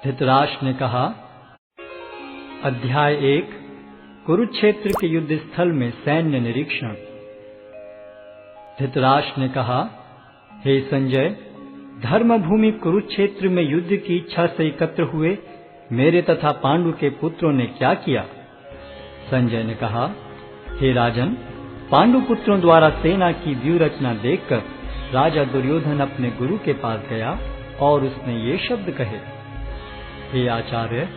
धृतराष्ट्र ने कहा, अध्याय 1 कुरुक्षेत्र के युद्ध स्थल में सैन्य निरीक्षण। धृतराष्ट्र ने कहा, हे संजय, धर्मभूमि कुरुक्षेत्र में युद्ध की इच्छा से एकत्र हुए मेरे तथा पांडु के पुत्रों ने क्या किया? संजय ने कहा, हे राजन, पांडु पुत्रों द्वारा सेना की व्यूह रचना देखकर राजा दुर्योधन अपने गुरु के पास गया और उसने ये शब्द कहे, हे आचार्य,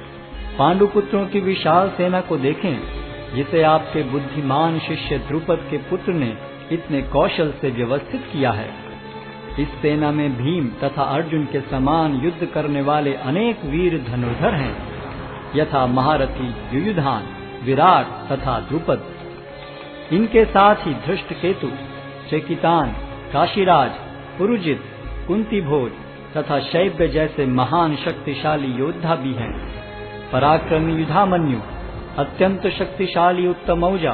पांडु पुत्रों की विशाल सेना को देखें, जिसे आपके बुद्धिमान शिष्य द्रुपद के पुत्र ने इतने कौशल से व्यवस्थित किया है। इस सेना में भीम तथा अर्जुन के समान युद्ध करने वाले अनेक वीर धनुर्धर हैं, यथा महारथी युयुधान, विराट तथा द्रुपद। इनके साथ ही धृष्टकेतु, चेकितान, काशीराज, पुरुजित, कुंतीभोज तथा शैब्य जैसे महान शक्तिशाली योद्धा भी हैं। पराक्रमी युधामन्यु, अत्यंत शक्तिशाली उत्तमौजा,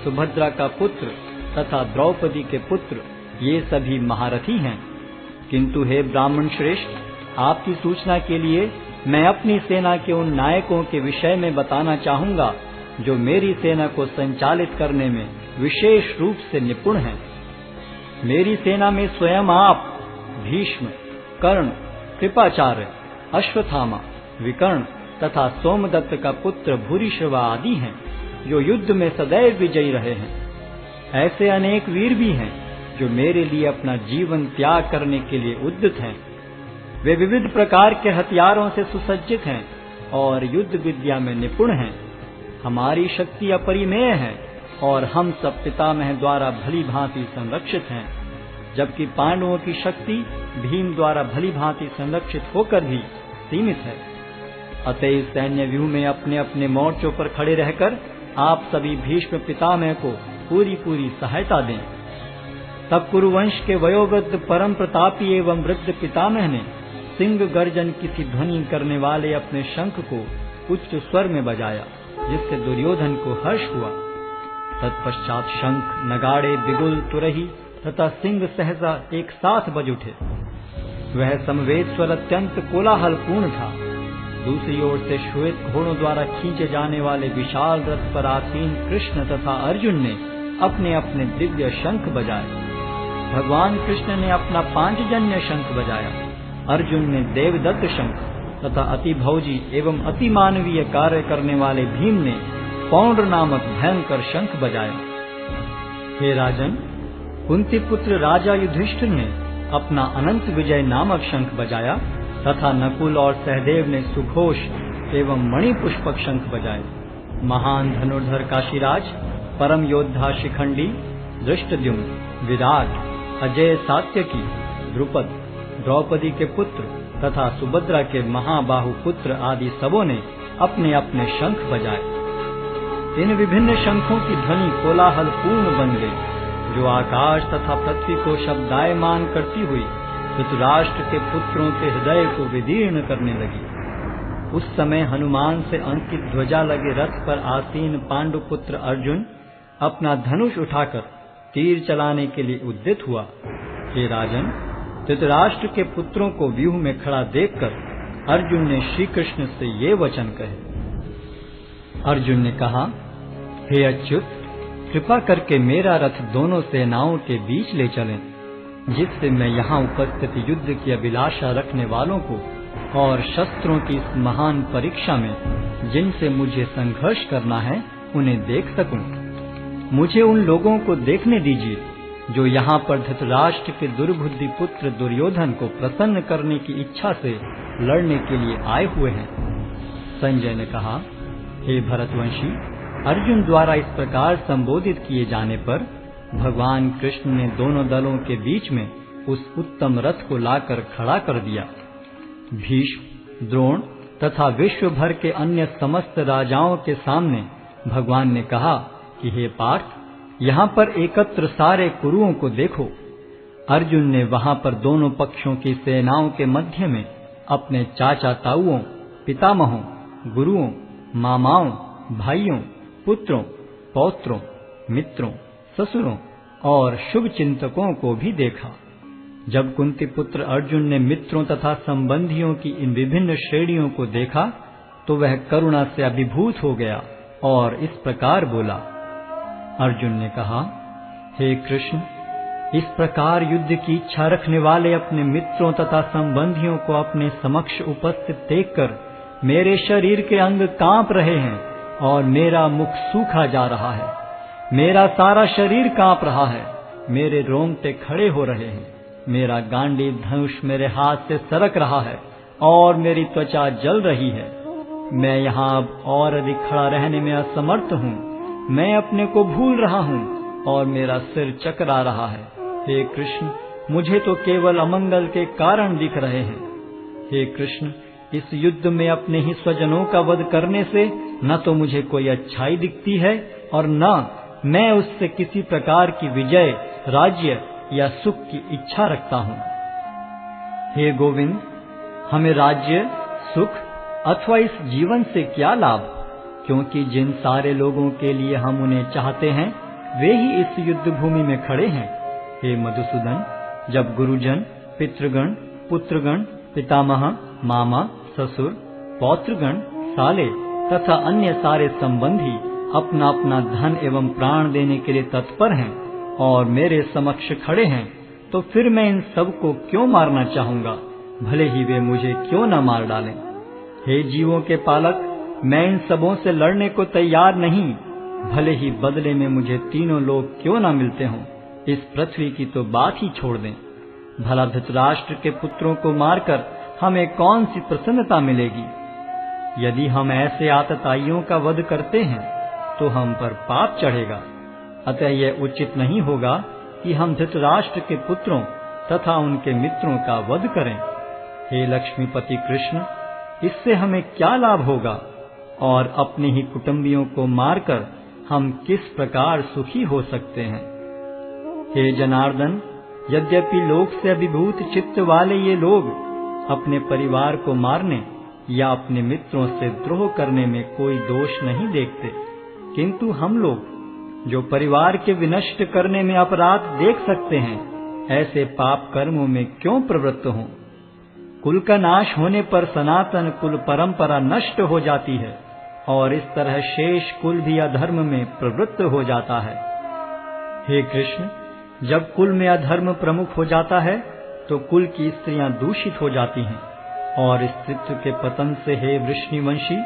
सुभद्रा का पुत्र तथा द्रौपदी के पुत्र, ये सभी महारथी हैं। किंतु हे ब्राह्मण श्रेष्ठ, आपकी सूचना के लिए मैं अपनी सेना के उन नायकों के विषय में बताना चाहूंगा जो मेरी सेना को संचालित करने में विशेष रूप से निपुण हैं। मेरी सेना में स्वयं आप, भीष्म, कर्ण, कृपाचार्य, अश्वत्थामा, विकर्ण तथा सोमदत्त का पुत्र भूरिश्रवा आदि हैं, जो युद्ध में सदैव विजयी रहे हैं। ऐसे अनेक वीर भी हैं जो मेरे लिए अपना जीवन त्याग करने के लिए उद्यत हैं। वे विविध प्रकार के हथियारों से सुसज्जित हैं और युद्ध विद्या में निपुण हैं। हमारी शक्ति अपरिमेय है और हम सब पितामह द्वारा भली भांति संरक्षित हैं, जबकि पांडवों की शक्ति भीम द्वारा भली भांति संरक्षित होकर भी सीमित है। अतएव सैन्य व्यूह में अपने अपने मोर्चों पर खड़े रहकर आप सभी भीष्म पितामह को पूरी सहायता दें। तब कुरुवंश के वयोवृद्ध परम प्रतापी एवं वृद्ध पितामह ने सिंह गर्जन की सी ध्वनि करने वाले अपने शंख को उच्च स्वर में बजाया, जिससे दुर्योधन को हर्ष हुआ। तत्पश्चात शंख, नगाड़े, बिगुल, तुरही तथा सिंह सहसा एक साथ बज उठे। वह समवेत स्वर अत्यंत कोलाहलपूर्ण था। दूसरी ओर से श्वेत घोड़ों द्वारा खींचे जाने वाले विशाल रथ पर आसीन कृष्ण तथा अर्जुन ने अपने अपने दिव्य शंख बजाए। भगवान कृष्ण ने अपना पांचजन्य शंख बजाया, अर्जुन ने देवदत्त शंख तथा अति भौजी एवं अति मानवीय कार्य करने वाले भीम ने पौंड्र नामक भयंकर शंख बजाया। हे राजन, कुंती पुत्र राजा युधिष्ठिर ने अपना अनंत विजय नामक शंख बजाया तथा नकुल और सहदेव ने सुघोष एवं मणिपुष्पक शंख बजाए। महान धनुर्धर काशीराज, परम योद्धा शिखंडी, धृष्टद्युम्न, विराट, अजय सात्यकी, द्रुपद, द्रौपदी के पुत्र तथा सुभद्रा के महाबाहु पुत्र आदि सबों ने अपने अपने शंख बजाए। इन विभिन्न शंखों की ध्वनि कोलाहल पूर्ण बन गई, जो आकाश तथा पृथ्वी को शब्दायमान करती हुई धृतराष्ट्र के पुत्रों के हृदय को विदीर्ण करने लगी। उस समय हनुमान से अंकित ध्वजा लगे रथ पर आसीन पांडु पुत्र अर्जुन अपना धनुष उठाकर तीर चलाने के लिए उद्यत हुआ। हे राजन, धृतराष्ट्र के पुत्रों को व्यूह में खड़ा देखकर अर्जुन ने श्री कृष्ण से ये वचन कहे। अर्जुन ने कहा, हे अच्युत, कृपा करके मेरा रथ दोनों सेनाओं के बीच ले चलें, जिससे मैं यहाँ उपस्थित युद्ध की अभिलाषा रखने वालों को और शस्त्रों की इस महान परीक्षा में जिनसे मुझे संघर्ष करना है उन्हें देख सकूं। मुझे उन लोगों को देखने दीजिए जो यहाँ पर धृतराष्ट्र के दुर्बुद्धि पुत्र दुर्योधन को प्रसन्न करने की इच्छा से लड़ने के लिए आए हुए हैं। संजय ने कहा, हे भरतवंशी, अर्जुन द्वारा इस प्रकार संबोधित किए जाने पर भगवान कृष्ण ने दोनों दलों के बीच में उस उत्तम रथ को लाकर खड़ा कर दिया। भीष्म, द्रोण तथा विश्व भर के अन्य समस्त राजाओं के सामने भगवान ने कहा कि हे पार्थ, यहाँ पर एकत्र सारे कुरुओं को देखो। अर्जुन ने वहाँ पर दोनों पक्षों की सेनाओं के मध्य में अपने चाचा ताऊओं, पितामहों, गुरुओं, मामाओं, भाइयों, पुत्रों, पौत्रों, मित्रों, ससुरों और शुभ चिंतकों को भी देखा। जब कुंती पुत्र अर्जुन ने मित्रों तथा संबंधियों की इन विभिन्न श्रेणियों को देखा तो वह करुणा से अभिभूत हो गया और इस प्रकार बोला। अर्जुन ने कहा, हे कृष्ण, इस प्रकार युद्ध की इच्छा रखने वाले अपने मित्रों तथा संबंधियों को अपने समक्ष उपस्थित देखकर मेरे शरीर के अंग कांप रहे हैं और मेरा मुख सूखा जा रहा है। मेरा सारा शरीर कांप रहा है, मेरे रोंगटे खड़े हो रहे हैं, मेरा गांडीव धनुष मेरे हाथ से सरक रहा है और मेरी त्वचा जल रही है। मैं यहाँ अब और अधिक खड़ा रहने में असमर्थ हूँ। मैं अपने को भूल रहा हूँ और मेरा सिर चकरा रहा है। हे कृष्ण, मुझे तो केवल अमंगल के कारण दिख रहे हैं। हे कृष्ण, इस युद्ध में अपने ही स्वजनों का वध करने से न तो मुझे कोई अच्छाई दिखती है और न मैं उससे किसी प्रकार की विजय, राज्य या सुख की इच्छा रखता हूँ। हे गोविंद, हमें राज्य, सुख अथवा इस जीवन से क्या लाभ, क्योंकि जिन सारे लोगों के लिए हम उन्हें चाहते हैं वे ही इस युद्ध भूमि में खड़े हैं। हे मधुसूदन, जब गुरुजन, पितृगण, पुत्रगण, पितामह, मामा, ससुर, पौत्रगण, साले तथा अन्य सारे संबंधी अपना अपना धन एवं प्राण देने के लिए तत्पर हैं और मेरे समक्ष खड़े हैं, तो फिर मैं इन सब को क्यों मारना चाहूंगा, भले ही वे मुझे क्यों न मार डालें। हे जीवों के पालक, मैं इन सबों से लड़ने को तैयार नहीं, भले ही बदले में मुझे तीनों लोग क्यों न मिलते हों। इस पृथ्वी की तो बात ही छोड़ दें। भला धृतराष्ट्र के पुत्रों को मारकर हमें कौन सी प्रसन्नता मिलेगी। यदि हम ऐसे आतताइयों का वध करते हैं तो हम पर पाप चढ़ेगा। अतः यह उचित नहीं होगा कि हम धृतराष्ट्र के पुत्रों तथा उनके मित्रों का वध करें। हे लक्ष्मीपति कृष्ण, इससे हमें क्या लाभ होगा और अपने ही कुटुंबियों को मारकर हम किस प्रकार सुखी हो सकते हैं। हे जनार्दन, यद्यपि लोक से अभिभूत चित्त वाले ये लोग अपने परिवार को मारने या अपने मित्रों से द्रोह करने में कोई दोष नहीं देखते, किंतु हम लोग जो परिवार के विनष्ट करने में अपराध देख सकते हैं, ऐसे पाप कर्मों में क्यों प्रवृत्त हों। कुल का नाश होने पर सनातन कुल परंपरा नष्ट हो जाती है और इस तरह शेष कुल भी अधर्म में प्रवृत्त हो जाता है। हे कृष्ण, जब कुल में अधर्म प्रमुख हो जाता है तो कुल की स्त्रियां दूषित हो जाती हैं और स्त्रीत्व के पतन से हे वृष्णिवंशी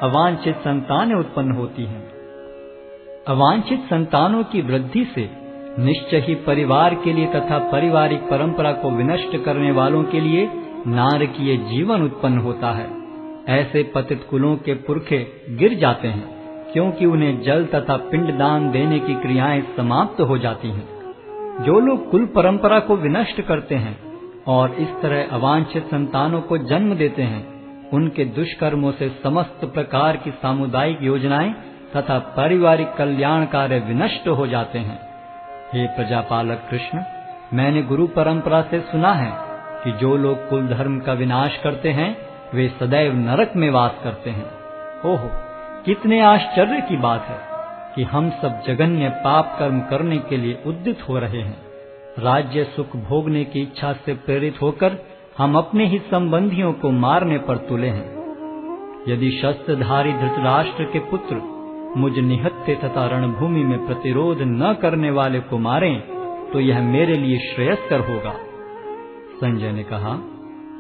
अवांछित संतानें उत्पन्न होती हैं। अवांछित संतानों की वृद्धि से निश्चय ही परिवार के लिए तथा पारिवारिक परंपरा को विनष्ट करने वालों के लिए नारकीय जीवन उत्पन्न होता है। ऐसे पतित कुलों के पुरखे गिर जाते हैं, क्योंकि उन्हें जल तथा पिंडदान देने की क्रियाएं समाप्त हो जाती हैं। जो लोग कुल परंपरा को विनष्ट करते हैं और इस तरह अवांछित संतानों को जन्म देते हैं, उनके दुष्कर्मों से समस्त प्रकार की सामुदायिक योजनाएं तथा पारिवारिक कल्याण कार्य विनष्ट हो जाते हैं। हे प्रजापालक कृष्ण, मैंने गुरु परंपरा से सुना है कि जो लोग कुल धर्म का विनाश करते हैं वे सदैव नरक में वास करते हैं। ओहो, कितने आश्चर्य की बात है कि हम सब जघन्य पाप कर्म करने के लिए उद्यत हो रहे हैं। राज्य सुख भोगने की इच्छा से प्रेरित होकर हम अपने ही संबंधियों को मारने पर तुले हैं। यदि शस्त्रधारी धृतराष्ट्र के पुत्र मुझ निहत्थे तथा रणभूमि में प्रतिरोध न करने वाले को मारें तो यह मेरे लिए श्रेयस्कर होगा। संजय ने कहा,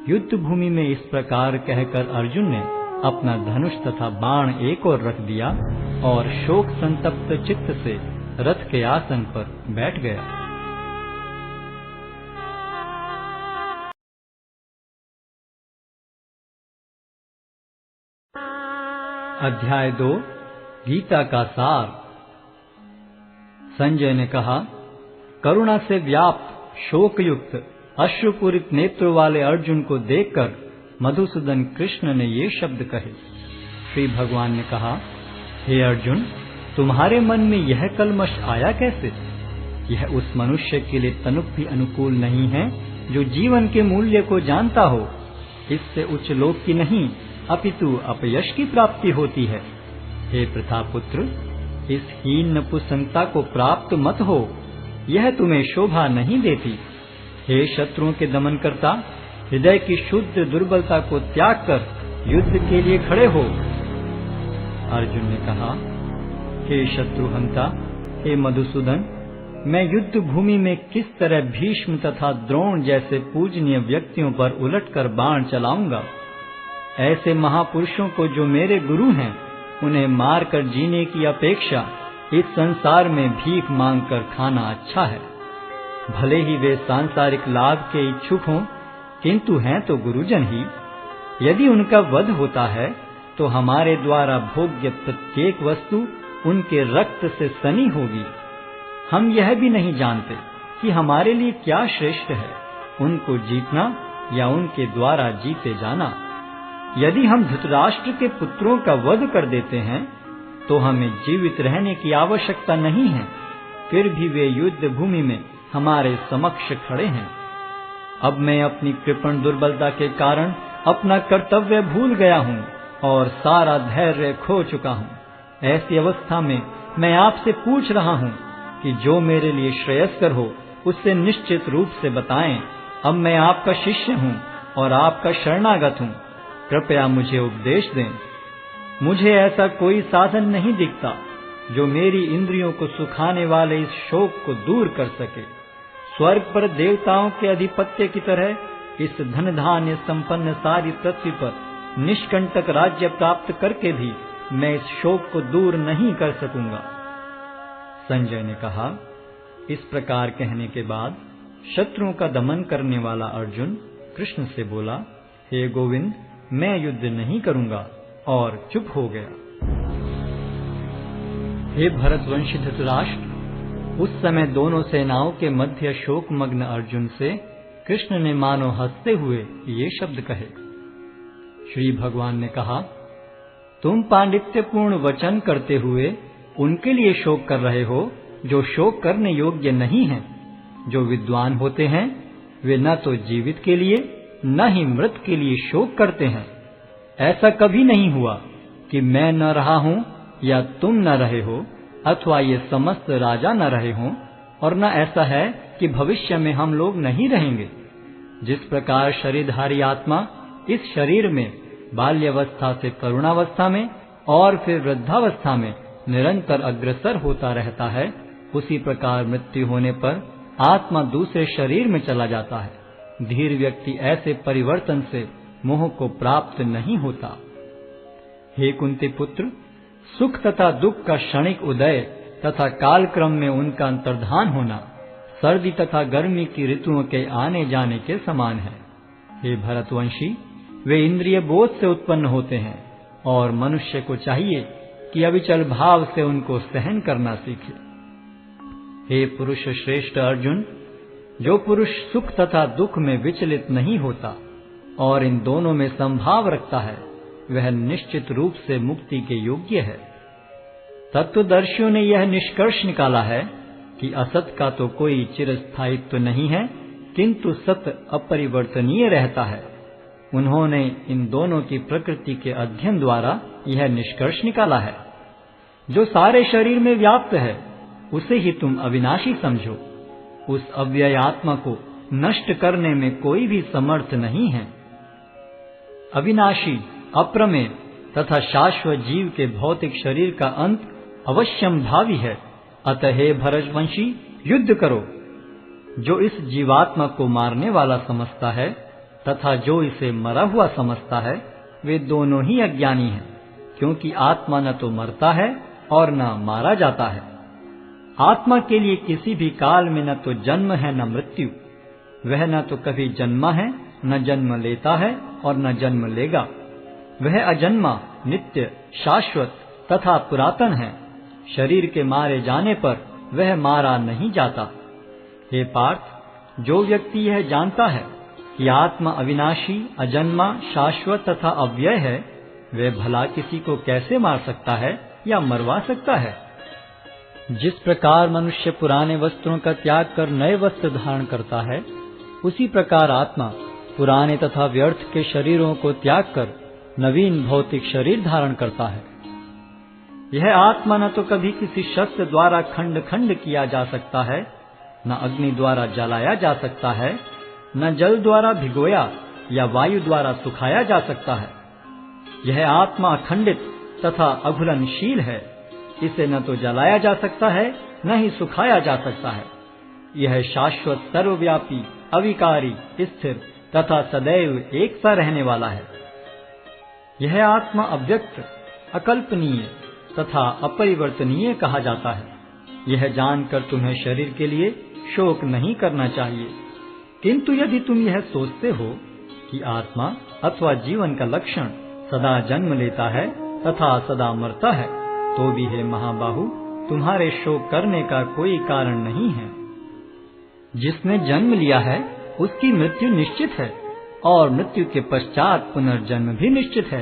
युद्ध भूमि में इस प्रकार कहकर अर्जुन ने अपना धनुष तथा बाण एक ओर रख दिया और शोक संतप्त चित्त से रथ के आसन पर बैठ गया। अध्याय 2 गीता का सार। संजय ने कहा, करुणा से व्याप्त शोकयुक्त अश्रुपूरित नेत्रों वाले अर्जुन को देखकर मधुसूदन कृष्ण ने ये शब्द कहे। श्री भगवान ने कहा, हे अर्जुन, तुम्हारे मन में यह कलमश आया कैसे? यह उस मनुष्य के लिए तनुक भी अनुकूल नहीं है जो जीवन के मूल्य को जानता हो। इससे उच्च लोक की नहीं अपितु अपयश की प्राप्ति होती है। हे प्रतापुत्र, इस हीन नपुंसकता को प्राप्त मत हो, यह तुम्हें शोभा नहीं देती। हे शत्रुओं के दमन करता, हृदय की शुद्ध दुर्बलता को त्याग कर युद्ध के लिए खड़े हो। अर्जुन ने कहा, हे शत्रुहंता, हे मधुसूदन, मैं युद्ध भूमि में किस तरह भीष्म तथा द्रोण जैसे पूजनीय व्यक्तियों पर उलटकर बाण चलाऊंगा। ऐसे महापुरुषों को जो मेरे गुरु हैं, उन्हें मारकर जीने की अपेक्षा इस संसार में भीख मांगकर खाना अच्छा है। भले ही वे सांसारिक लाभ के इच्छुक हों, किंतु हैं तो गुरुजन ही। यदि उनका वध होता है तो हमारे द्वारा भोग्य प्रत्येक वस्तु उनके रक्त से सनी होगी। हम यह भी नहीं जानते कि हमारे लिए क्या श्रेष्ठ है, उनको जीतना या उनके द्वारा जीते जाना। यदि हम धृतराष्ट्र के पुत्रों का वध कर देते हैं तो हमें जीवित रहने की आवश्यकता नहीं है, फिर भी वे युद्ध भूमि में हमारे समक्ष खड़े हैं। अब मैं अपनी कृपण दुर्बलता के कारण अपना कर्तव्य भूल गया हूँ और सारा धैर्य खो चुका हूँ। ऐसी अवस्था में मैं आपसे पूछ रहा हूँ कि जो मेरे लिए श्रेयस्कर हो उससे निश्चित रूप से बताएं। अब मैं आपका शिष्य हूँ और आपका शरणागत हूँ, कृपया मुझे उपदेश दें। मुझे ऐसा कोई साधन नहीं दिखता जो मेरी इंद्रियों को सुखाने वाले इस शोक को दूर कर सके। स्वर्ग पर देवताओं के अधिपत्य की तरह इस धन धान्य संपन्न सारी पृथ्वी पर निष्कंटक राज्य प्राप्त करके भी मैं इस शोक को दूर नहीं कर सकूंगा। संजय ने कहा, इस प्रकार कहने के बाद शत्रुओं का दमन करने वाला अर्जुन कृष्ण से बोला, हे गोविंद, मैं युद्ध नहीं करूंगा, और चुप हो गया। हे भरतवंशी धृतराष्ट्र, उस समय दोनों सेनाओं के मध्य शोकमग्न अर्जुन से कृष्ण ने मानो हंसते हुए ये शब्द कहे। श्री भगवान ने कहा, तुम पांडित्यपूर्ण वचन करते हुए उनके लिए शोक कर रहे हो जो शोक करने योग्य नहीं हैं। जो विद्वान होते हैं वे न तो जीवित के लिए न ही मृत के लिए शोक करते हैं। ऐसा कभी नहीं हुआ कि मैं न रहा हूं या तुम न रहे हो, अथवा ये समस्त राजा न रहे हों, और न ऐसा है कि भविष्य में हम लोग नहीं रहेंगे। जिस प्रकार शरीरधारी आत्मा इस शरीर में बाल्यावस्था से तरुणावस्था में और फिर वृद्धावस्था में निरंतर अग्रसर होता रहता है, उसी प्रकार मृत्यु होने पर आत्मा दूसरे शरीर में चला जाता है। धीर व्यक्ति ऐसे परिवर्तन से मोह को प्राप्त नहीं होता। हे कुंती पुत्र, सुख तथा दुख का क्षणिक उदय तथा कालक्रम में उनका अंतर्धान होना सर्दी तथा गर्मी की ऋतुओं के आने जाने के समान है। हे भरतवंशी, वे इंद्रिय बोध से उत्पन्न होते हैं और मनुष्य को चाहिए कि अविचल भाव से उनको सहन करना सीखे। हे पुरुष श्रेष्ठ अर्जुन, जो पुरुष सुख तथा दुख में विचलित नहीं होता और इन दोनों में संभाव रखता है, वह निश्चित रूप से मुक्ति के योग्य है। तत्वदर्शियों ने यह निष्कर्ष निकाला है कि असत का तो कोई चिरस्थायित्व नहीं है, किंतु सत्य अपरिवर्तनीय रहता है। उन्होंने इन दोनों की प्रकृति के अध्ययन द्वारा यह निष्कर्ष निकाला है। जो सारे शरीर में व्याप्त है उसे ही तुम अविनाशी समझो। उस अव्यय आत्मा को नष्ट करने में कोई भी समर्थ नहीं है। अविनाशी, अप्रमेय तथा शाश्वत जीव के भौतिक शरीर का अंत अवश्यम भावी है। अतः हे भरतवंशी, युद्ध करो। जो इस जीवात्मा को मारने वाला समझता है तथा जो इसे मरा हुआ समझता है, वे दोनों ही अज्ञानी हैं, क्योंकि आत्मा न तो मरता है और न मारा जाता है। आत्मा के लिए किसी भी काल में न तो जन्म है न मृत्यु। वह न तो कभी जन्मा है, न जन्म लेता है और न जन्म लेगा। वह अजन्मा, नित्य, शाश्वत तथा पुरातन है। शरीर के मारे जाने पर वह मारा नहीं जाता। हे पार्थ, जो व्यक्ति यह जानता है कि आत्मा अविनाशी, अजन्मा, शाश्वत तथा अव्यय है, वह भला किसी को कैसे मार सकता है या मरवा सकता है। जिस प्रकार मनुष्य पुराने वस्त्रों का त्याग कर नए वस्त्र धारण करता है, उसी प्रकार आत्मा पुराने तथा व्यर्थ के शरीरों को त्याग कर नवीन भौतिक शरीर धारण करता है। यह आत्मा न तो कभी किसी शस्त्र द्वारा खंड खंड किया जा सकता है, न अग्नि द्वारा जलाया जा सकता है न जल द्वारा भिगोया या वायु द्वारा सुखाया जा सकता है। यह आत्मा अखंडित तथा अघुलनशील है। इसे न तो जलाया जा सकता है, न ही सुखाया जा सकता है। यह शाश्वत, सर्वव्यापी, अविकारी, स्थिर तथा सदैव एक सा रहने वाला है। यह आत्मा अव्यक्त, अकल्पनीय तथा अपरिवर्तनीय कहा जाता है। यह जानकर तुम्हें शरीर के लिए शोक नहीं करना चाहिए। किंतु यदि तुम यह सोचते हो कि आत्मा अथवा जीवन का लक्षण सदा जन्म लेता है तथा सदा मरता है, तो भी हे महाबाहु, तुम्हारे शोक करने का कोई कारण नहीं है। जिसने जन्म लिया है उसकी मृत्यु निश्चित है और मृत्यु के पश्चात पुनर्जन्म भी निश्चित है।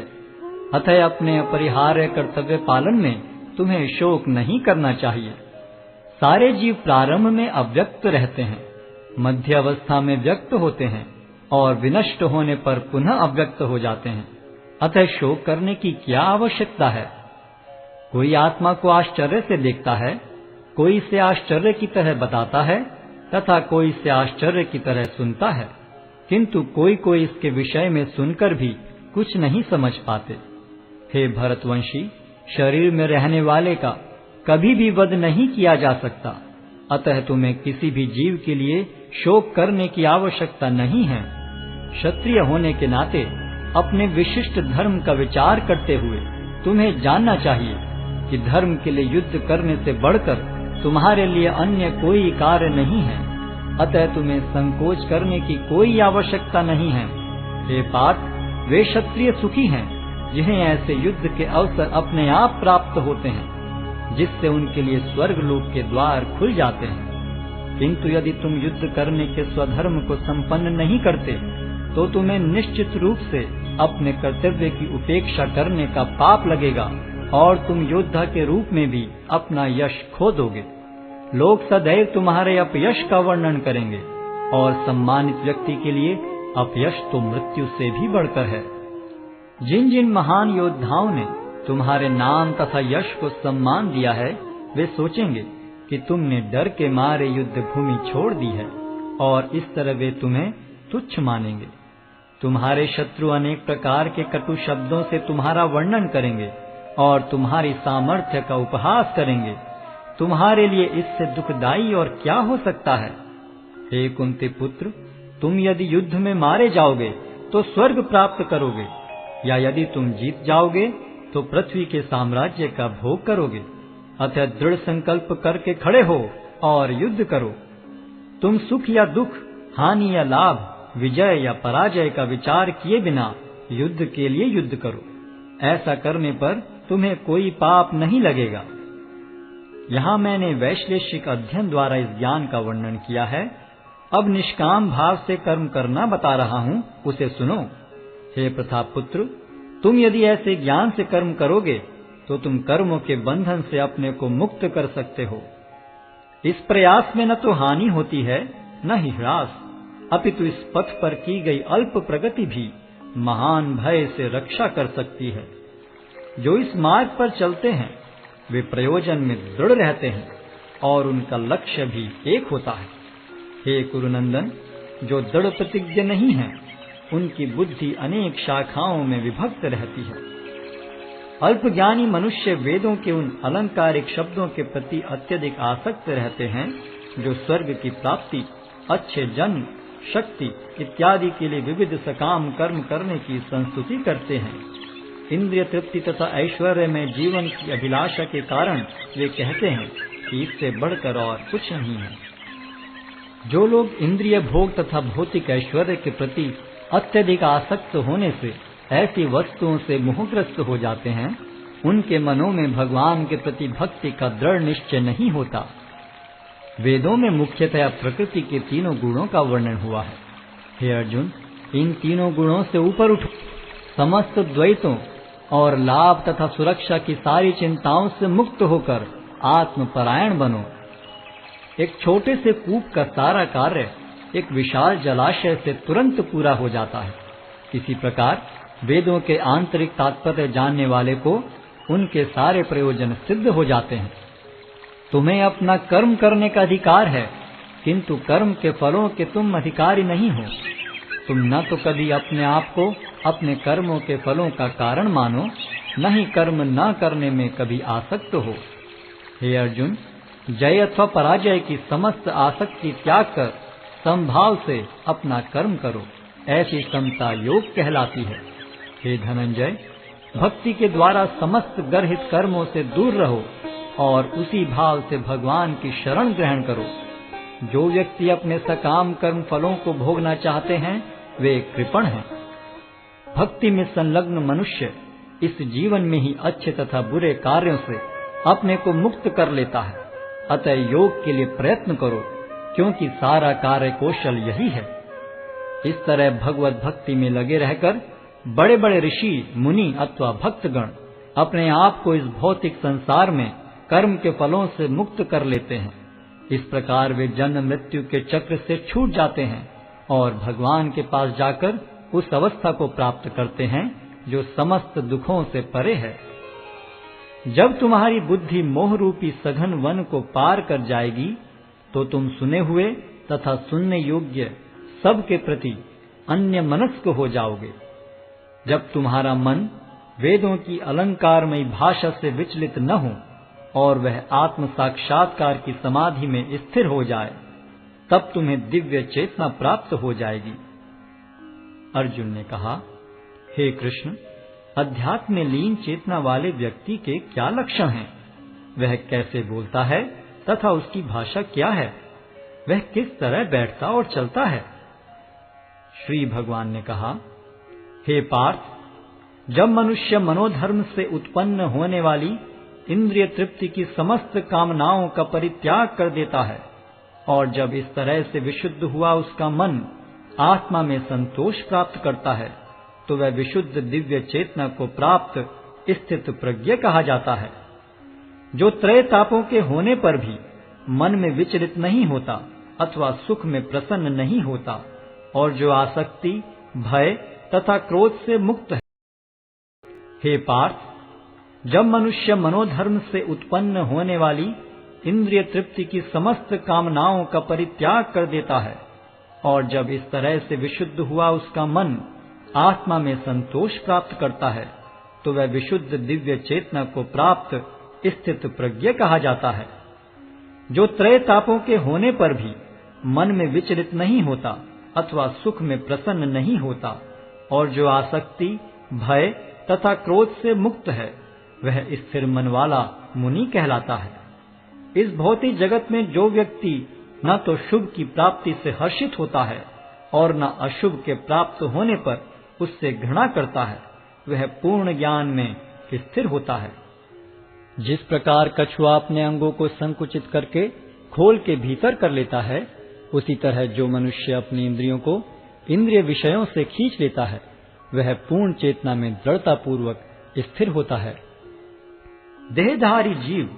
अतः अपने अपरिहार्य कर्तव्य पालन में तुम्हें शोक नहीं करना चाहिए। सारे जीव प्रारंभ में अव्यक्त रहते हैं, मध्य अवस्था में व्यक्त होते हैं और विनष्ट होने पर पुनः अव्यक्त हो जाते हैं। अतः शोक करने की क्या आवश्यकता है? कोई आत्मा को आश्चर्य से देखता है, कोई इसे आश्चर्य की तरह बताता है तथा कोई इसे आश्चर्य की तरह सुनता है, किंतु कोई कोई इसके विषय में सुनकर भी कुछ नहीं समझ पाते। हे भरतवंशी, शरीर में रहने वाले का कभी भी वध नहीं किया जा सकता। अतः तुम्हें किसी भी जीव के लिए शोक करने की आवश्यकता नहीं है। क्षत्रिय होने के नाते अपने विशिष्ट धर्म का विचार करते हुए तुम्हें जानना चाहिए कि धर्म के लिए युद्ध करने से बढ़कर तुम्हारे लिए अन्य कोई कार्य नहीं है। अतः तुम्हें संकोच करने की कोई आवश्यकता नहीं है। हे पार्थ, वे क्षत्रिय सुखी हैं जिन्हें ऐसे युद्ध के अवसर अपने आप प्राप्त होते हैं, जिससे उनके लिए स्वर्ग लोक के द्वार खुल जाते हैं। किंतु यदि तुम युद्ध करने के स्वधर्म को संपन्न नहीं करते, तो तुम्हें निश्चित रूप से अपने कर्तव्य की उपेक्षा करने का पाप लगेगा और तुम योद्धा के रूप में भी अपना यश खो दोगे। लोग सदैव तुम्हारे अपयश का वर्णन करेंगे और सम्मानित व्यक्ति के लिए अपयश तो मृत्यु से भी बढ़कर है। जिन जिन महान योद्धाओं ने तुम्हारे नाम तथा यश को सम्मान दिया है, वे सोचेंगे कि तुमने डर के मारे युद्ध भूमि छोड़ दी है और इस तरह वे तुम्हें तुच्छ मानेंगे। तुम्हारे शत्रु अनेक प्रकार के कटु शब्दों से तुम्हारा वर्णन करेंगे और तुम्हारी सामर्थ्य का उपहास करेंगे। तुम्हारे लिए इससे दुखदाई और क्या हो सकता है? हे कुंती पुत्र, तुम यदि युद्ध में मारे जाओगे तो स्वर्ग प्राप्त करोगे, या यदि तुम जीत जाओगे तो पृथ्वी के साम्राज्य का भोग करोगे। अतः दृढ़ संकल्प करके खड़े हो और युद्ध करो। तुम सुख या दुख, हानि या लाभ, विजय या पराजय का विचार किए बिना युद्ध के लिए युद्ध करो। ऐसा करने पर तुम्हें कोई पाप नहीं लगेगा। यहाँ मैंने वैश्लेषिक अध्ययन द्वारा इस ज्ञान का वर्णन किया है। अब निष्काम भाव से कर्म करना बता रहा हूँ, उसे सुनो। हे प्रतापपुत्र, तुम यदि ऐसे ज्ञान से कर्म करोगे तो तुम कर्मों के बंधन से अपने को मुक्त कर सकते हो। इस प्रयास में न तो हानि होती है न ही ह्रास, अपितु इस पथ पर की गई अल्प प्रगति भी महान भय से रक्षा कर सकती है। जो इस मार्ग पर चलते हैं वे प्रयोजन में दृढ़ रहते हैं और उनका लक्ष्य भी एक होता है। हे कुरुनंदन, जो दृढ़ प्रतिज्ञ नहीं है उनकी बुद्धि अनेक शाखाओं में विभक्त रहती है। अल्पज्ञानी मनुष्य वेदों के उन अलंकारिक शब्दों के प्रति अत्यधिक आसक्त रहते हैं जो स्वर्ग की प्राप्ति, अच्छे जन्म, शक्ति इत्यादि के लिए विविध सकाम कर्म करने की संस्तुति करते हैं। इंद्रिय तृप्ति तथा ऐश्वर्य में जीवन की अभिलाषा के कारण वे कहते हैं कि इससे बढ़कर और कुछ नहीं है। जो लोग इंद्रिय भोग तथा भौतिक ऐश्वर्य के प्रति अत्यधिक आसक्त होने से ऐसी वस्तुओं से मोहग्रस्त हो जाते हैं, उनके मनों में भगवान के प्रति भक्ति का दृढ़ निश्चय नहीं होता। वेदों में मुख्यतः प्रकृति के तीनों गुणों का वर्णन हुआ है। हे अर्जुन, इन तीनों गुणों से ऊपर उठो, समस्त द्वैतों और लाभ तथा सुरक्षा की सारी चिंताओं से मुक्त होकर आत्मपरायण बनो। एक छोटे से कूप का सारा कार्य एक विशाल जलाशय से तुरंत पूरा हो जाता है। इसी प्रकार वेदों के आंतरिक तात्पर्य जानने वाले को उनके सारे प्रयोजन सिद्ध हो जाते हैं। तुम्हें अपना कर्म करने का अधिकार है, किंतु कर्म के फलों के तुम अधिकारी नहीं हो। तुम न तो कभी अपने आप को अपने कर्मों के फलों का कारण मानो, न ही कर्म न करने में कभी आसक्त हो। हे अर्जुन, जय अथवा पराजय की समस्त आसक्ति त्याग कर समभाव से अपना कर्म करो, ऐसी समता योग कहलाती है। हे धनंजय, भक्ति के द्वारा समस्त गर्हित कर्मों से दूर रहो और उसी भाव से भगवान की शरण ग्रहण करो। जो व्यक्ति अपने सकाम कर्म फलों को भोगना चाहते हैं वे कृपण हैं। भक्ति में संलग्न मनुष्य इस जीवन में ही अच्छे तथा बुरे कार्यों से अपने को मुक्त कर लेता है। अतः योग के लिए प्रयत्न करो, क्योंकि सारा कार्य कौशल यही है। इस तरह भगवत भक्ति में लगे रहकर बड़े बड़े ऋषि, मुनि अथवा भक्तगण अपने आप को इस भौतिक संसार में कर्म के फलों से मुक्त कर लेते हैं। इस प्रकार वे जन्म मृत्यु के चक्र से छूट जाते हैं और भगवान के पास जाकर उस अवस्था को प्राप्त करते हैं जो समस्त दुखों से परे है। जब तुम्हारी बुद्धि मोह रूपी सघन वन को पार कर जाएगी तो तुम सुने हुए तथा सुनने योग्य सब के प्रति अन्य मनस्क हो जाओगे। जब तुम्हारा मन वेदों की अलंकारमयी भाषा से विचलित न हो और वह आत्म साक्षात्कार की समाधि में स्थिर हो जाए, तब तुम्हें दिव्य चेतना प्राप्त हो जाएगी। अर्जुन ने कहा, हे कृष्ण, अध्यात्म में लीन चेतना वाले व्यक्ति के क्या लक्षण हैं? वह कैसे बोलता है तथा उसकी भाषा क्या है? वह किस तरह बैठता और चलता है? श्री भगवान ने कहा, हे पार्थ, जब मनुष्य मनोधर्म से उत्पन्न होने वाली इंद्रिय तृप्ति की समस्त कामनाओं का परित्याग कर देता है और जब इस तरह से विशुद्ध हुआ उसका मन आत्मा में संतोष प्राप्त करता है, तो वह विशुद्ध दिव्य चेतना को प्राप्त स्थित प्रज्ञ कहा जाता है। जो त्रय तापों के होने पर भी मन में विचलित नहीं होता अथवा सुख में प्रसन्न नहीं होता और जो आसक्ति, भय तथा क्रोध से मुक्त है। हे पार्थ, जब मनुष्य मनोधर्म से उत्पन्न होने वाली इंद्रिय तृप्ति की समस्त कामनाओं का परित्याग कर देता है और जब इस तरह से विशुद्ध हुआ उसका मन आत्मा में संतोष प्राप्त करता है, तो वह विशुद्ध दिव्य चेतना को प्राप्त स्थित प्रज्ञ कहा जाता है। जो त्रय तापों के होने पर भी मन में विचलित नहीं होता अथवा सुख में प्रसन्न नहीं होता और जो आसक्ति, भय तथा क्रोध से मुक्त है, वह स्थिर मन वाला मुनि कहलाता है। इस भौतिक जगत में जो व्यक्ति न तो शुभ की प्राप्ति से हर्षित होता है और न अशुभ के प्राप्त होने पर उससे घृणा करता है, वह पूर्ण ज्ञान में स्थिर होता है। जिस प्रकार कछुआ अपने अंगों को संकुचित करके खोल के भीतर कर लेता है, उसी तरह जो मनुष्य अपनी इंद्रियों को इंद्रिय विषयों से खींच लेता है, वह पूर्ण चेतना में दृढ़ता पूर्वक स्थिर होता है। देहधारी जीव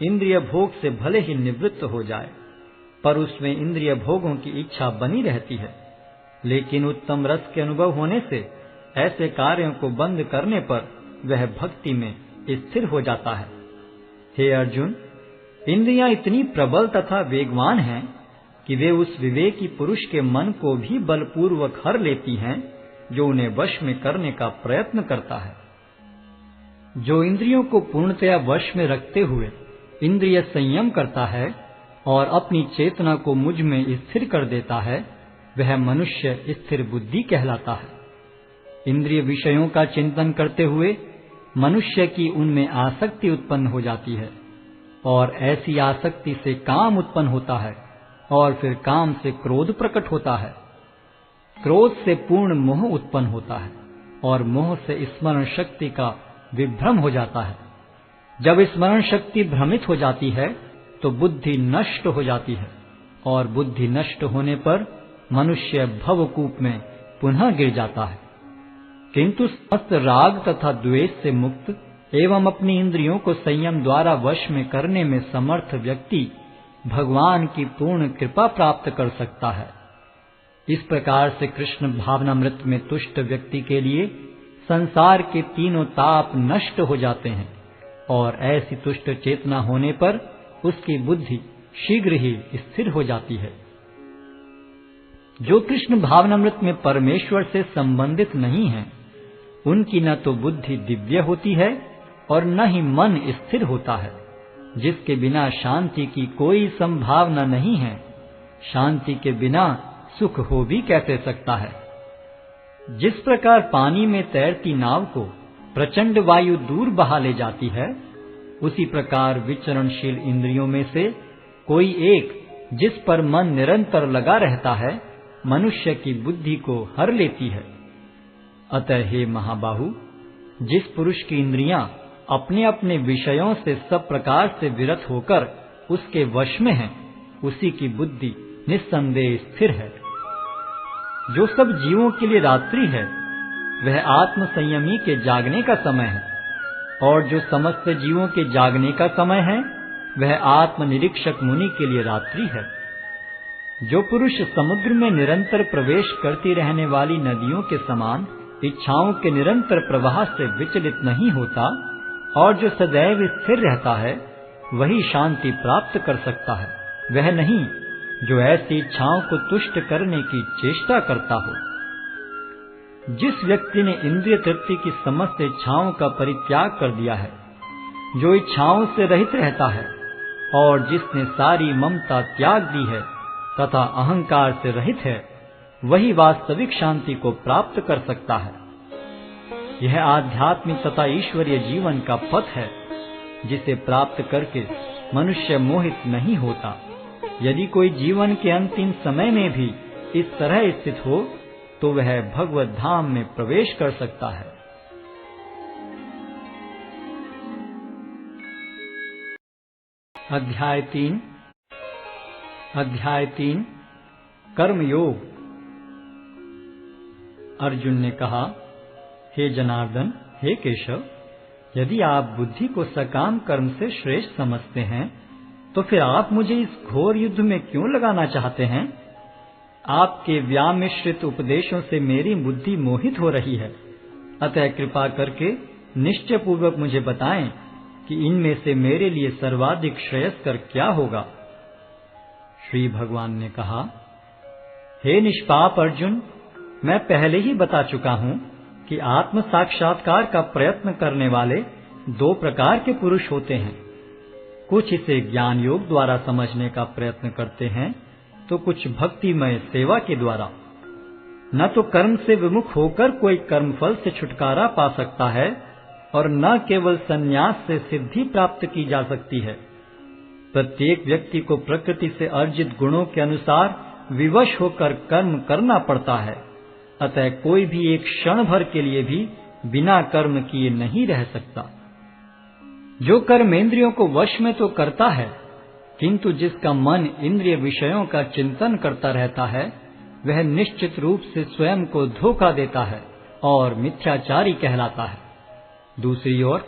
इंद्रिय भोग से भले ही निवृत्त हो जाए, पर उसमें इंद्रिय भोगों की इच्छा बनी रहती है। लेकिन उत्तम रस के अनुभव होने से ऐसे कार्यों को बंद करने पर वह भक्ति में स्थिर हो जाता है। हे अर्जुन, इंद्रियां इतनी प्रबल तथा वेगवान हैं कि वे उस विवेकी पुरुष के मन को भी बलपूर्वक हर लेती हैं जो उन्हें वश में करने का प्रयत्न करता है। जो इंद्रियों को पूर्णतया वश में रखते हुए इंद्रिय संयम करता है और अपनी चेतना को मुझ में स्थिर कर देता है, वह मनुष्य स्थिर बुद्धि कहलाता है। इंद्रिय विषयों का चिंतन करते हुए मनुष्य की उनमें आसक्ति उत्पन्न हो जाती है और ऐसी आसक्ति से काम उत्पन्न होता है और फिर काम से क्रोध प्रकट होता है। क्रोध से पूर्ण मोह उत्पन्न होता है और मोह से स्मरण शक्ति का विभ्रम हो जाता है। जब स्मरण शक्ति भ्रमित हो जाती है तो बुद्धि नष्ट हो जाती है और बुद्धि नष्ट होने पर मनुष्य भवकूप में पुनः गिर जाता है। किंतु समस्त राग तथा द्वेष से मुक्त एवं अपनी इंद्रियों को संयम द्वारा वश में करने में समर्थ व्यक्ति भगवान की पूर्ण कृपा प्राप्त कर सकता है। इस प्रकार से कृष्ण भावनामृत में तुष्ट व्यक्ति के लिए संसार के तीनों ताप नष्ट हो जाते हैं और ऐसी तुष्ट चेतना होने पर उसकी बुद्धि शीघ्र ही स्थिर हो जाती है। जो कृष्ण भावनामृत में परमेश्वर से संबंधित नहीं है, उनकी न तो बुद्धि दिव्य होती है और न ही मन स्थिर होता है। जिसके बिना शांति की कोई संभावना नहीं है, शांति के बिना सुख हो भी कैसे सकता है। जिस प्रकार पानी में तैरती नाव को प्रचंड वायु दूर बहा ले जाती है, उसी प्रकार विचरणशील इंद्रियों में से कोई एक जिस पर मन निरंतर लगा रहता है, मनुष्य की बुद्धि को हर लेती है। अतः हे महाबाहु, जिस पुरुष की इंद्रियां अपने अपने विषयों से सब प्रकार से विरत होकर उसके वश में हैं, उसी की बुद्धि निस्संदेह स्थिर है। जो सब जीवों के लिए रात्रि है, वह आत्म संयमी के जागने का समय है, और जो समस्त जीवों के जागने का समय है, वह आत्म निरीक्षक मुनि के लिए रात्रि है। जो पुरुष समुद्र में निरंतर प्रवेश करती रहने वाली नदियों के समान इच्छाओं के निरंतर प्रवाह से विचलित नहीं होता और जो सदैव स्थिर रहता है, वही शांति प्राप्त कर सकता है, वह नहीं जो ऐसी इच्छाओं को तुष्ट करने की चेष्टा करता हो। जिस व्यक्ति ने इंद्रिय तृप्ति की समस्त इच्छाओं का परित्याग कर दिया है, जो इच्छाओं से रहित रहता है और जिसने सारी ममता त्याग दी है तथा अहंकार से रहित है, वही वास्तविक शांति को प्राप्त कर सकता है। यह आध्यात्मिक तथा ईश्वरीय जीवन का पथ है, जिसे प्राप्त करके मनुष्य मोहित नहीं होता। यदि कोई जीवन के अंतिम समय में भी इस तरह स्थित हो, तो वह भगवत धाम में प्रवेश कर सकता है। अध्याय 3 कर्मयोग। अर्जुन ने कहा, हे जनार्दन, हे केशव, यदि आप बुद्धि को सकाम कर्म से श्रेष्ठ समझते हैं, तो फिर आप मुझे इस घोर युद्ध में क्यों लगाना चाहते हैं? आपके व्यामिश्रित उपदेशों से मेरी बुद्धि मोहित हो रही है। अतः कृपा करके निश्चय पूर्वक मुझे बताएं कि इनमें से मेरे लिए सर्वाधिक श्रेयस्कर क्या होगा। श्री भगवान ने कहा, हे निष्पाप अर्जुन, मैं पहले ही बता चुका हूं कि आत्म साक्षात्कार का प्रयत्न करने वाले 2 प्रकार के पुरुष होते हैं। कुछ इसे ज्ञान योग द्वारा समझने का प्रयत्न करते हैं, तो कुछ भक्तिमय सेवा के द्वारा। न तो कर्म से विमुख होकर कोई कर्मफल से छुटकारा पा सकता है और न केवल संन्यास से सिद्धि प्राप्त की जा सकती है। प्रत्येक व्यक्ति को प्रकृति से अर्जित गुणों के अनुसार विवश होकर कर्म करना पड़ता है। अतः कोई भी एक क्षण भर के लिए भी बिना कर्म किए नहीं रह सकता। जो कर्मेंद्रियों को वश में तो करता है, किंतु जिसका मन इंद्रिय विषयों का चिंतन करता रहता है, वह निश्चित रूप से स्वयं को धोखा देता है और मिथ्याचारी कहलाता है। दूसरी ओर,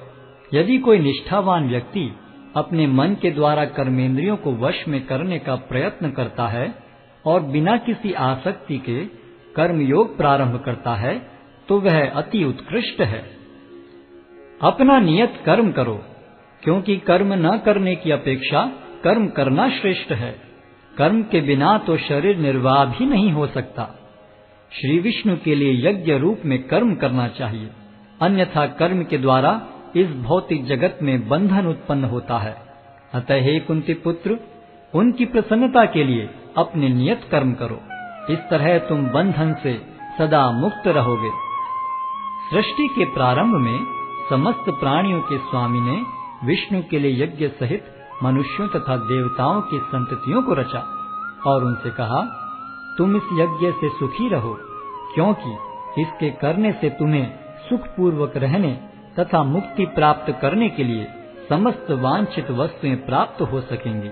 यदि कोई निष्ठावान व्यक्ति अपने मन के द्वारा कर्मेंद्रियों को वश में करने का प्रयत्न करता है और बिना किसी आसक्ति के कर्मयोग प्रारंभ करता है, तो वह अति उत्कृष्ट है। अपना नियत कर्म करो, क्योंकि कर्म न करने की अपेक्षा कर्म करना श्रेष्ठ है। कर्म के बिना तो शरीर निर्वाह भी नहीं हो सकता। श्री विष्णु के लिए यज्ञ रूप में कर्म करना चाहिए, अन्यथा कर्म के द्वारा इस भौतिक जगत में बंधन उत्पन्न होता है। अतः हे कुंती पुत्र, उनकी प्रसन्नता के लिए अपने नियत कर्म करो। इस तरह तुम बंधन से सदा मुक्त रहोगे। सृष्टि के प्रारंभ में समस्त प्राणियों के स्वामी ने विष्णु के लिए यज्ञ सहित मनुष्यों तथा देवताओं की संततियों को रचा और उनसे कहा, तुम इस यज्ञ से सुखी रहो, क्योंकि इसके करने से तुम्हें सुखपूर्वक रहने तथा मुक्ति प्राप्त करने के लिए समस्त वांछित वस्तुएं प्राप्त हो सकेंगी।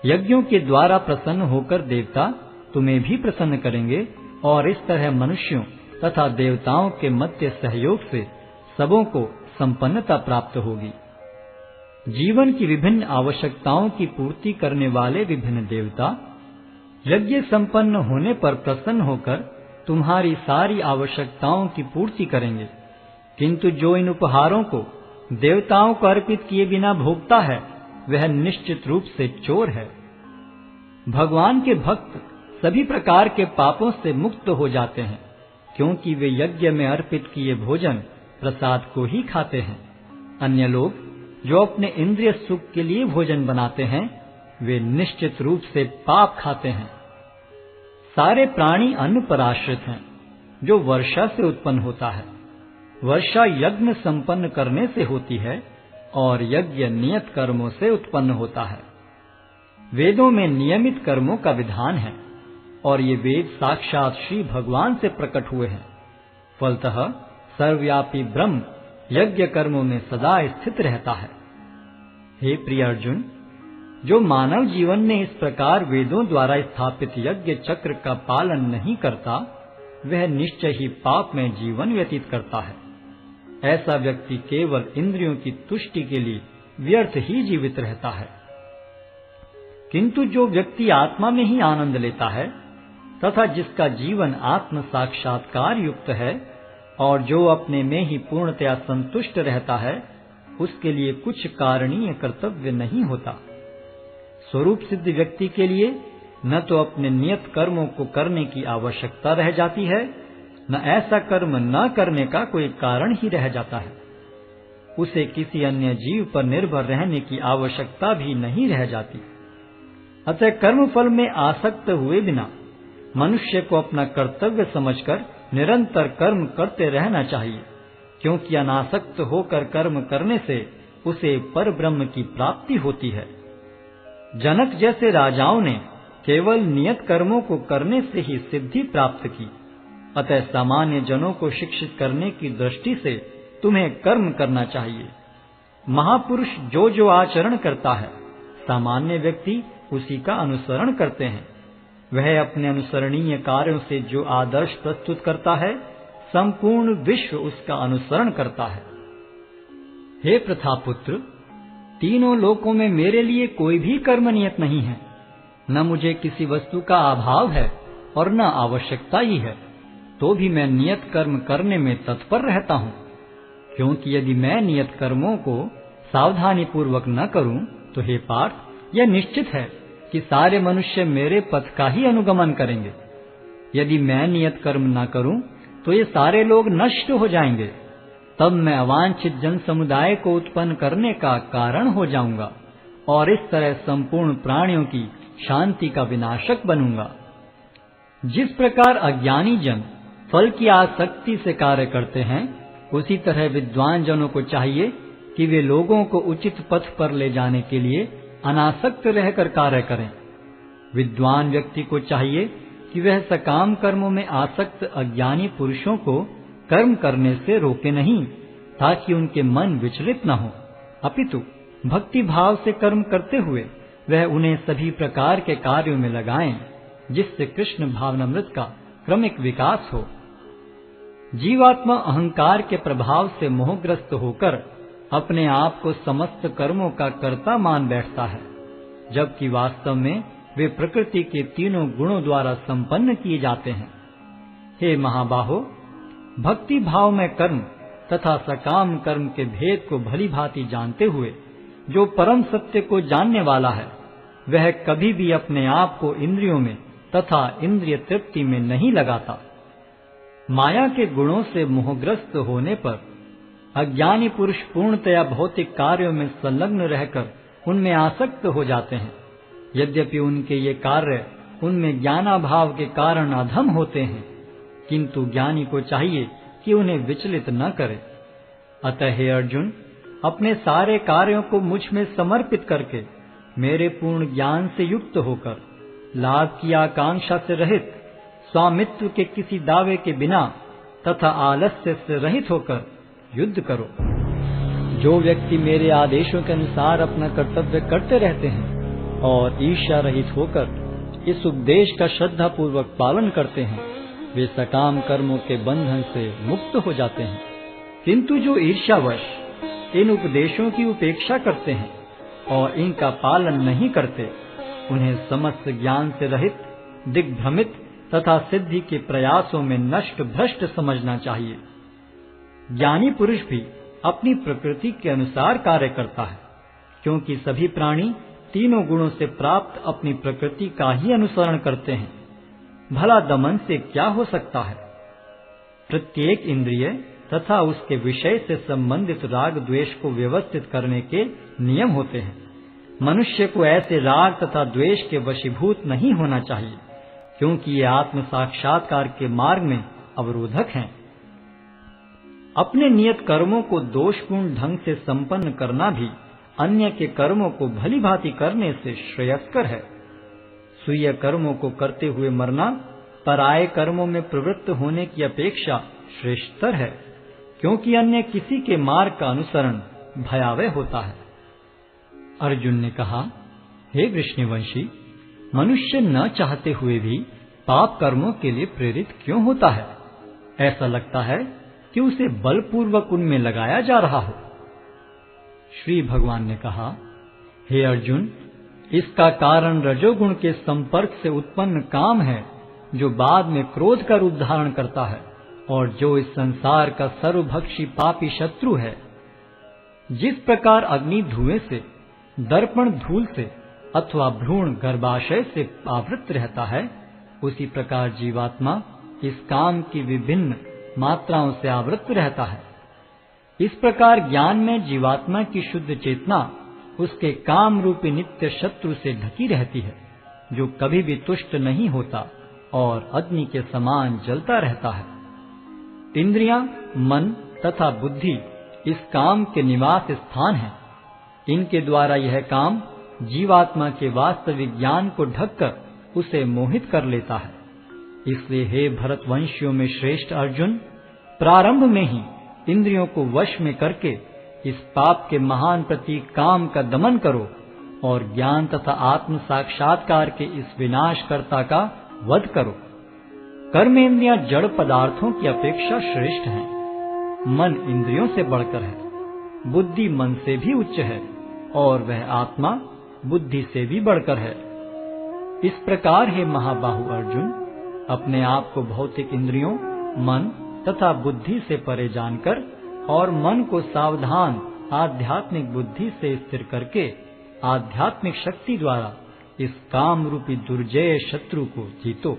यज्ञों के द्वारा प्रसन्न होकर देवता तुम्हें भी प्रसन्न करेंगे और इस तरह मनुष्यों तथा देवताओं के मध्य सहयोग से सबों को संपन्नता प्राप्त होगी। जीवन की विभिन्न आवश्यकताओं की पूर्ति करने वाले विभिन्न देवता यज्ञ संपन्न होने पर प्रसन्न होकर तुम्हारी सारी आवश्यकताओं की पूर्ति करेंगे, किंतु जो इन उपहारों को देवताओं को अर्पित किए बिना भोगता है, वह निश्चित रूप से चोर है। भगवान के भक्त सभी प्रकार के पापों से मुक्त हो जाते हैं, क्योंकि वे यज्ञ में अर्पित किए भोजन प्रसाद को ही खाते हैं। अन्य लोग जो अपने इंद्रिय सुख के लिए भोजन बनाते हैं, वे निश्चित रूप से पाप खाते हैं। सारे प्राणी अन्न पर आश्रित हैं, जो वर्षा से उत्पन्न होता है। वर्षा यज्ञ संपन्न करने से होती है और यज्ञ नियत कर्मों से उत्पन्न होता है। वेदों में नियमित कर्मों का विधान है और ये वेद साक्षात श्री भगवान से प्रकट हुए हैं। फलतः सर्वव्यापी ब्रह्म यज्ञ कर्मों में सदा स्थित रहता है। हे प्रिय अर्जुन, जो मानव जीवन में इस प्रकार वेदों द्वारा स्थापित यज्ञ चक्र का पालन नहीं करता, वह निश्चय ही पाप में जीवन व्यतीत करता है। ऐसा व्यक्ति केवल इंद्रियों की तुष्टि के लिए व्यर्थ ही जीवित रहता है। किंतु जो व्यक्ति आत्मा में ही आनंद लेता है तथा जिसका जीवन आत्म साक्षात्कार युक्त है और जो अपने में ही पूर्णतया संतुष्ट रहता है, उसके लिए कुछ कारणीय कर्तव्य नहीं होता। स्वरूप सिद्ध व्यक्ति के लिए न तो अपने नियत कर्मों को करने की आवश्यकता रह जाती है, न ऐसा कर्म न करने का कोई कारण ही रह जाता है। उसे किसी अन्य जीव पर निर्भर रहने की आवश्यकता भी नहीं रह जाती। अतः कर्म फल में आसक्त हुए बिना मनुष्य को अपना कर्तव्य समझकर निरंतर कर्म करते रहना चाहिए, क्योंकि अनासक्त होकर कर्म करने से उसे पर ब्रह्म की प्राप्ति होती है। जनक जैसे राजाओं ने केवल नियत कर्मों को करने से ही सिद्धि प्राप्त की। अतः सामान्य जनों को शिक्षित करने की दृष्टि से तुम्हें कर्म करना चाहिए। महापुरुष जो जो आचरण करता है, सामान्य व्यक्ति उसी का अनुसरण करते हैं। वह अपने अनुसरणीय कार्यों से जो आदर्श प्रस्तुत करता है, संपूर्ण विश्व उसका अनुसरण करता है। हे प्रथापुत्र, तीनों लोकों में मेरे लिए कोई भी कर्म नियत नहीं है। न मुझे किसी वस्तु का अभाव है और न आवश्यकता ही है, तो भी मैं नियत कर्म करने में तत्पर रहता हूँ। क्योंकि यदि मैं नियत कर्मों को सावधानी पूर्वक न करूं, तो हे पार्थ, यह निश्चित है कि सारे मनुष्य मेरे पथ का ही अनुगमन करेंगे। यदि मैं नियत कर्म न करूं, तो ये सारे लोग नष्ट हो जाएंगे। तब मैं अवांछित जन समुदाय को उत्पन्न करने का कारण हो जाऊंगा और इस तरह संपूर्ण प्राणियों की शांति का विनाशक बनूंगा। जिस प्रकार अज्ञानी जन फल की आसक्ति से कार्य करते हैं, उसी तरह विद्वान जनों को चाहिए कि वे लोगों को उचित पथ पर ले जाने के लिए अनासक्त रहकर कार्य करें। विद्वान व्यक्ति को चाहिए कि वह सकाम कर्मों में आसक्त अज्ञानी पुरुषों को कर्म करने से रोके नहीं, ताकि उनके मन विचलित न हो, अपितु भक्ति भाव से कर्म करते हुए वह उन्हें सभी प्रकार के कार्यों में लगाएं, जिससे कृष्ण भावनामृत का क्रमिक विकास हो। जीवात्मा अहंकार के प्रभाव से मोहग्रस्त होकर अपने आप को समस्त कर्मों का कर्ता मान बैठता है, जबकि वास्तव में वे प्रकृति के तीनों गुणों द्वारा संपन्न किए जाते हैं। हे महाबाहो, भक्ति भाव में कर्म तथा सकाम कर्म के भेद को भली भांति जानते हुए जो परम सत्य को जानने वाला है, वह कभी भी अपने आप को इंद्रियों में तथा इंद्रिय तृप्ति में नहीं लगाता। माया के गुणों से मोहग्रस्त होने पर अज्ञानी पुरुष पूर्णतया भौतिक कार्यों में संलग्न रहकर उनमें आसक्त हो जाते हैं। यद्यपि उनके ये कार्य उनमें ज्ञानाभाव के कारण अधम होते हैं, किंतु ज्ञानी को चाहिए कि उन्हें विचलित न करे। अतः हे अर्जुन, अपने सारे कार्यों को मुझ में समर्पित करके मेरे पूर्ण ज्ञान से युक्त होकर लाभ की आकांक्षा से रहित, स्वामित्व के किसी दावे के बिना तथा आलस्य से रहित होकर युद्ध करो। जो व्यक्ति मेरे आदेशों के अनुसार अपना कर्तव्य करते रहते हैं और ईर्ष्या रहित होकर इस उपदेश का श्रद्धा पूर्वक पालन करते हैं, वे सकाम कर्मों के बंधन से मुक्त हो जाते हैं। किंतु जो ईर्ष्यावश इन उपदेशों की उपेक्षा करते हैं और इनका पालन नहीं करते, उन्हें समस्त ज्ञान से रहित, दिग्भ्रमित तथा सिद्धि के प्रयासों में नष्ट भ्रष्ट समझना चाहिए। ज्ञानी पुरुष भी अपनी प्रकृति के अनुसार कार्य करता है, क्योंकि सभी प्राणी तीनों गुणों से प्राप्त अपनी प्रकृति का ही अनुसरण करते हैं भला दमन से क्या हो सकता है? प्रत्येक इंद्रिय तथा उसके विषय से संबंधित राग द्वेष को व्यवस्थित करने के नियम होते हैं। मनुष्य को ऐसे राग तथा द्वेष के वशीभूत नहीं होना चाहिए, क्योंकि ये आत्म साक्षात्कार के मार्ग में अवरोधक हैं। अपने नियत कर्मों को दोषपूर्ण ढंग से संपन्न करना भी अन्य के कर्मों को भली भांति करने से श्रेयस्कर है। स्वीय कर्मों को करते हुए मरना पराये कर्मों में प्रवृत्त होने की अपेक्षा श्रेष्ठतर है, क्योंकि अन्य किसी के मार्ग का अनुसरण भयावह होता है। अर्जुन ने कहा, हे वृष्णिवंशी, मनुष्य न चाहते हुए भी पाप कर्मों के लिए प्रेरित क्यों होता है? ऐसा लगता है कि उसे बलपूर्वक उनमें लगाया जा रहा हो। श्री भगवान ने कहा, हे अर्जुन, इसका कारण रजोगुण के संपर्क से उत्पन्न काम है, जो बाद में क्रोध का रूप धारण करता है और जो इस संसार का सर्वभक्षी पापी शत्रु है। जिस प्रकार अग्नि धुएं से, दर्पण धूल से अथवा भ्रूण गर्भाशय से आवृत रहता है, उसी प्रकार जीवात्मा इस काम की विभिन्न मात्राओं से आवृत रहता है। इस प्रकार ज्ञान में जीवात्मा की शुद्ध चेतना उसके काम रूपी नित्य शत्रु से ढकी रहती है, जो कभी भी तुष्ट नहीं होता और अग्नि के समान जलता रहता है। इंद्रियां, मन तथा बुद्धि इस काम के निवास स्थान हैं। इनके द्वारा यह काम जीवात्मा के वास्तविक ज्ञान को ढककर उसे मोहित कर लेता है। इसलिए हे भरतवंशियों में श्रेष्ठ अर्जुन, प्रारंभ में ही इंद्रियों को वश में करके इस पाप के महान प्रतीक काम का दमन करो और ज्ञान तथा आत्म साक्षात्कार के इस विनाशकर्ता का वध करो। कर्मेंद्रियां जड़ पदार्थों की अपेक्षा श्रेष्ठ हैं। मन इंद्रियों से बढ़कर है, बुद्धि मन से भी उच्च है और वह आत्मा बुद्धि से भी बढ़कर है। इस प्रकार हे महाबाहु अर्जुन, अपने आप को भौतिक इंद्रियों, मन तथा बुद्धि से परे जानकर और मन को सावधान आध्यात्मिक बुद्धि से स्थिर करके आध्यात्मिक शक्ति द्वारा इस काम रूपी दुर्जय शत्रु को जीतो।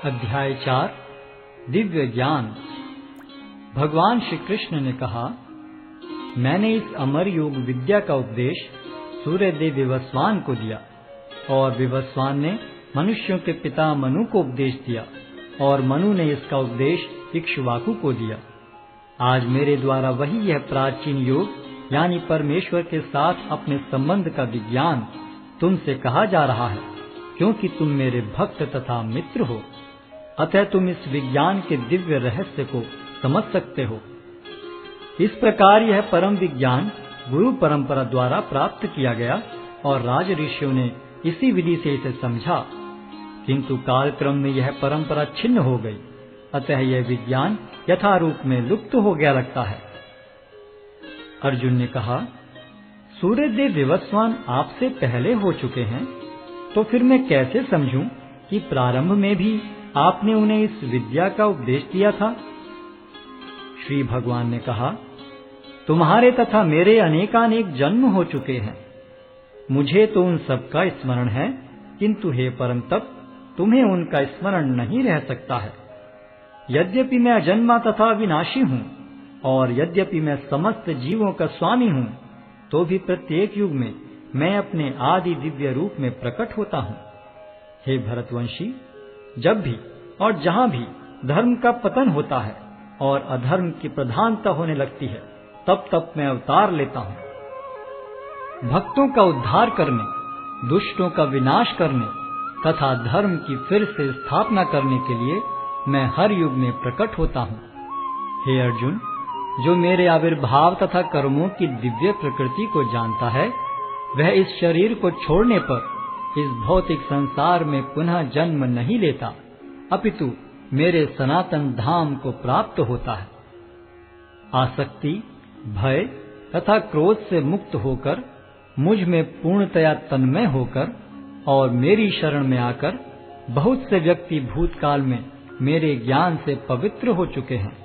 अध्याय 4 दिव्य ज्ञान। भगवान श्री कृष्ण ने कहा, मैंने इस अमर योग विद्या का उपदेश सूर्यदेव विवस्वान को दिया और विवस्वान ने मनुष्यों के पिता मनु को उपदेश दिया और मनु ने इसका उपदेश इक्ष्वाकु को दिया। आज मेरे द्वारा वही यह प्राचीन योग यानी परमेश्वर के साथ अपने संबंध का विज्ञान तुमसे कहा जा रहा है, क्योंकि तुम मेरे भक्त तथा मित्र हो। अतः तुम इस विज्ञान के दिव्य रहस्य को समझ सकते हो। इस प्रकार यह परम विज्ञान गुरु परंपरा द्वारा प्राप्त किया गया और राज ऋषियों ने इसी विधि से इसे समझा, किंतु कालक्रम में यह परंपरा छिन्न हो गई। अतः यह विज्ञान यथारूप में लुप्त हो गया लगता है। अर्जुन ने कहा, सूर्यदेव विवस्वान आपसे पहले हो चुके हैं, तो फिर मैं कैसे समझूं कि प्रारंभ में भी आपने उन्हें इस विद्या का उपदेश दिया था? श्री भगवान ने कहा, तुम्हारे तथा मेरे अनेकानेक जन्म हो चुके हैं। मुझे तो उन सब का स्मरण है, किंतु हे परम तप, तुम्हें उनका स्मरण नहीं रह सकता है। यद्यपि मैं अजन्मा तथा अविनाशी हूँ और यद्यपि मैं समस्त जीवों का स्वामी हूँ, तो भी प्रत्येक युग में मैं अपने आदि दिव्य रूप में प्रकट होता हूँ। हे भरतवंशी, जब भी और जहाँ भी धर्म का पतन होता है और अधर्म की प्रधानता होने लगती है, तब तब मैं अवतार लेता हूँ। भक्तों का उद्धार करने, दुष्टों का विनाश करने तथा धर्म की फिर से स्थापना करने के लिए मैं हर युग में प्रकट होता हूँ। हे अर्जुन, जो मेरे आविर्भाव तथा कर्मों की दिव्य प्रकृति को जानता है, वह इस शरीर को छोड़ने पर इस भौतिक संसार में पुनः जन्म नहीं लेता, अपितु मेरे सनातन धाम को प्राप्त होता है। आसक्ति, भय तथा क्रोध से मुक्त होकर मुझ में पूर्णतया तन्मय होकर और मेरी शरण में आकर बहुत से व्यक्ति भूतकाल में मेरे ज्ञान से पवित्र हो चुके हैं।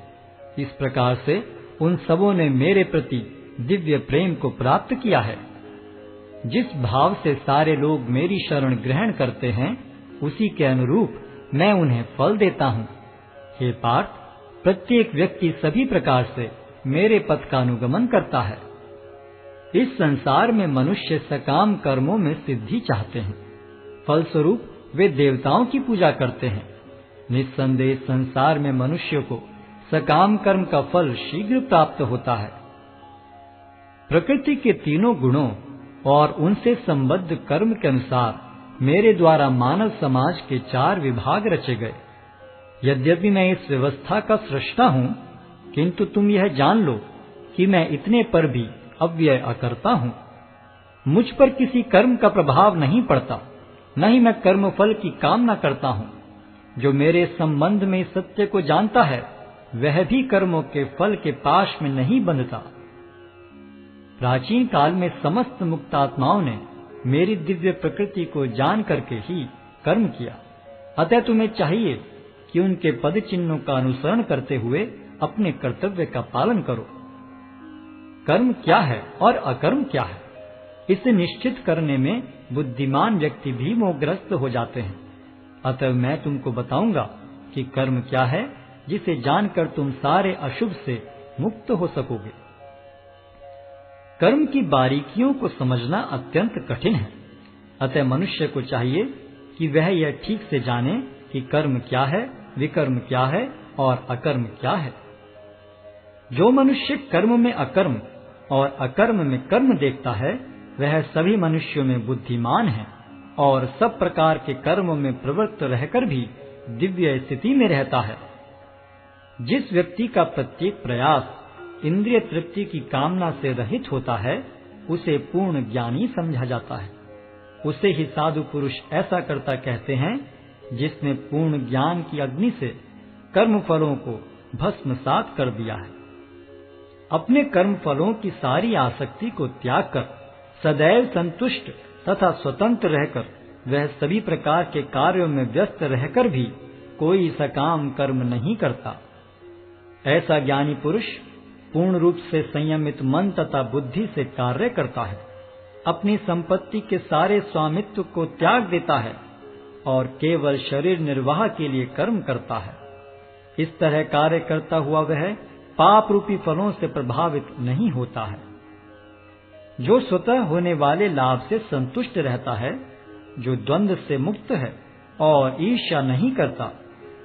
इस प्रकार से उन सबों ने मेरे प्रति दिव्य प्रेम को प्राप्त किया है। जिस भाव से सारे लोग मेरी शरण ग्रहण करते हैं, उसी के अनुरूप मैं उन्हें फल देता हूँ। हे पार्थ, प्रत्येक व्यक्ति सभी प्रकार से मेरे पथ का अनुगमन करता है। इस संसार में मनुष्य सकाम कर्मों में सिद्धि चाहते हैं, फलस्वरूप वे देवताओं की पूजा करते हैं। निस्संदेह संसार में मनुष्य को सकाम कर्म का फल शीघ्र प्राप्त होता है। प्रकृति के तीनों गुणों और उनसे संबद्ध कर्म के अनुसार मेरे द्वारा मानव समाज के 4 विभाग रचे गए। यद्यपि मैं इस व्यवस्था का सृष्टा हूँ, किंतु तुम यह जान लो कि मैं इतने पर भी अव्यय अकर्ता हूँ। मुझ पर किसी कर्म का प्रभाव नहीं पड़ता, न ही मैं कर्म फल की कामना करता हूँ। जो मेरे संबंध में इस सत्य को जानता है, वह भी कर्मों के फल के पाश में नहीं बंधता। प्राचीन काल में समस्त मुक्त आत्माओं ने मेरी दिव्य प्रकृति को जान करके ही कर्म किया। अतः तुम्हें चाहिए कि उनके पद चिन्हों का अनुसरण करते हुए अपने कर्तव्य का पालन करो। कर्म क्या है और अकर्म क्या है, इसे निश्चित करने में बुद्धिमान व्यक्ति भी मोहग्रस्त हो जाते हैं। अतः मैं तुमको बताऊंगा कि कर्म क्या है, जिसे जानकर तुम सारे अशुभ से मुक्त हो सकोगे। कर्म की बारीकियों को समझना अत्यंत कठिन है। अतः मनुष्य को चाहिए कि वह यह ठीक से जाने कि कर्म क्या है, विकर्म क्या है और अकर्म क्या है। जो मनुष्य कर्म में अकर्म और अकर्म में कर्म देखता है, वह सभी मनुष्यों में बुद्धिमान है और सब प्रकार के कर्मों में प्रवृत्त रहकर भी दिव्य स्थिति में रहता है। जिस व्यक्ति का प्रत्येक प्रयास इंद्रिय तृप्ति की कामना से रहित होता है, उसे पूर्ण ज्ञानी समझा जाता है। उसे ही साधु पुरुष ऐसा करता कहते हैं, जिसने पूर्ण ज्ञान की अग्नि से कर्म फलों को भस्मसात कर दिया है। अपने कर्म फलों की सारी आसक्ति को त्याग कर सदैव संतुष्ट तथा स्वतंत्र रहकर वह सभी प्रकार के कार्यों में व्यस्त रहकर भी कोई सकाम कर्म नहीं करता। ऐसा ज्ञानी पुरुष पूर्ण रूप से संयमित मन तथा बुद्धि से कार्य करता है, अपनी संपत्ति के सारे स्वामित्व को त्याग देता है और केवल शरीर निर्वाह के लिए कर्म करता है। इस तरह कार्य करता हुआ वह पाप रूपी फलों से प्रभावित नहीं होता है। जो स्वतः होने वाले लाभ से संतुष्ट रहता है, जो द्वंद्व से मुक्त है और ईर्ष्या नहीं करता,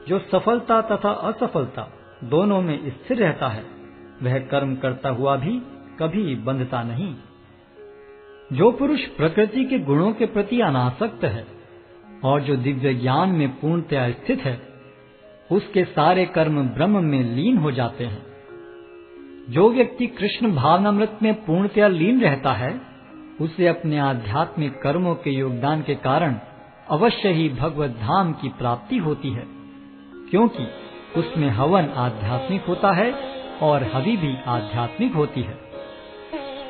जो सफलता तथा असफलता दोनों में स्थिर रहता है, वह कर्म करता हुआ भी कभी बंधता नहीं। जो पुरुष प्रकृति के गुणों के प्रति अनासक्त है और जो दिव्य ज्ञान में पूर्णतया स्थित है, उसके सारे कर्म ब्रह्म में लीन हो जाते हैं। जो व्यक्ति कृष्ण भावनामृत में पूर्णतया लीन रहता है, उसे अपने आध्यात्मिक कर्मों के योगदान के कारण अवश्य ही भगवत धाम की प्राप्ति होती है, क्योंकि उसमें हवन आध्यात्मिक होता है और हवि भी आध्यात्मिक होती है।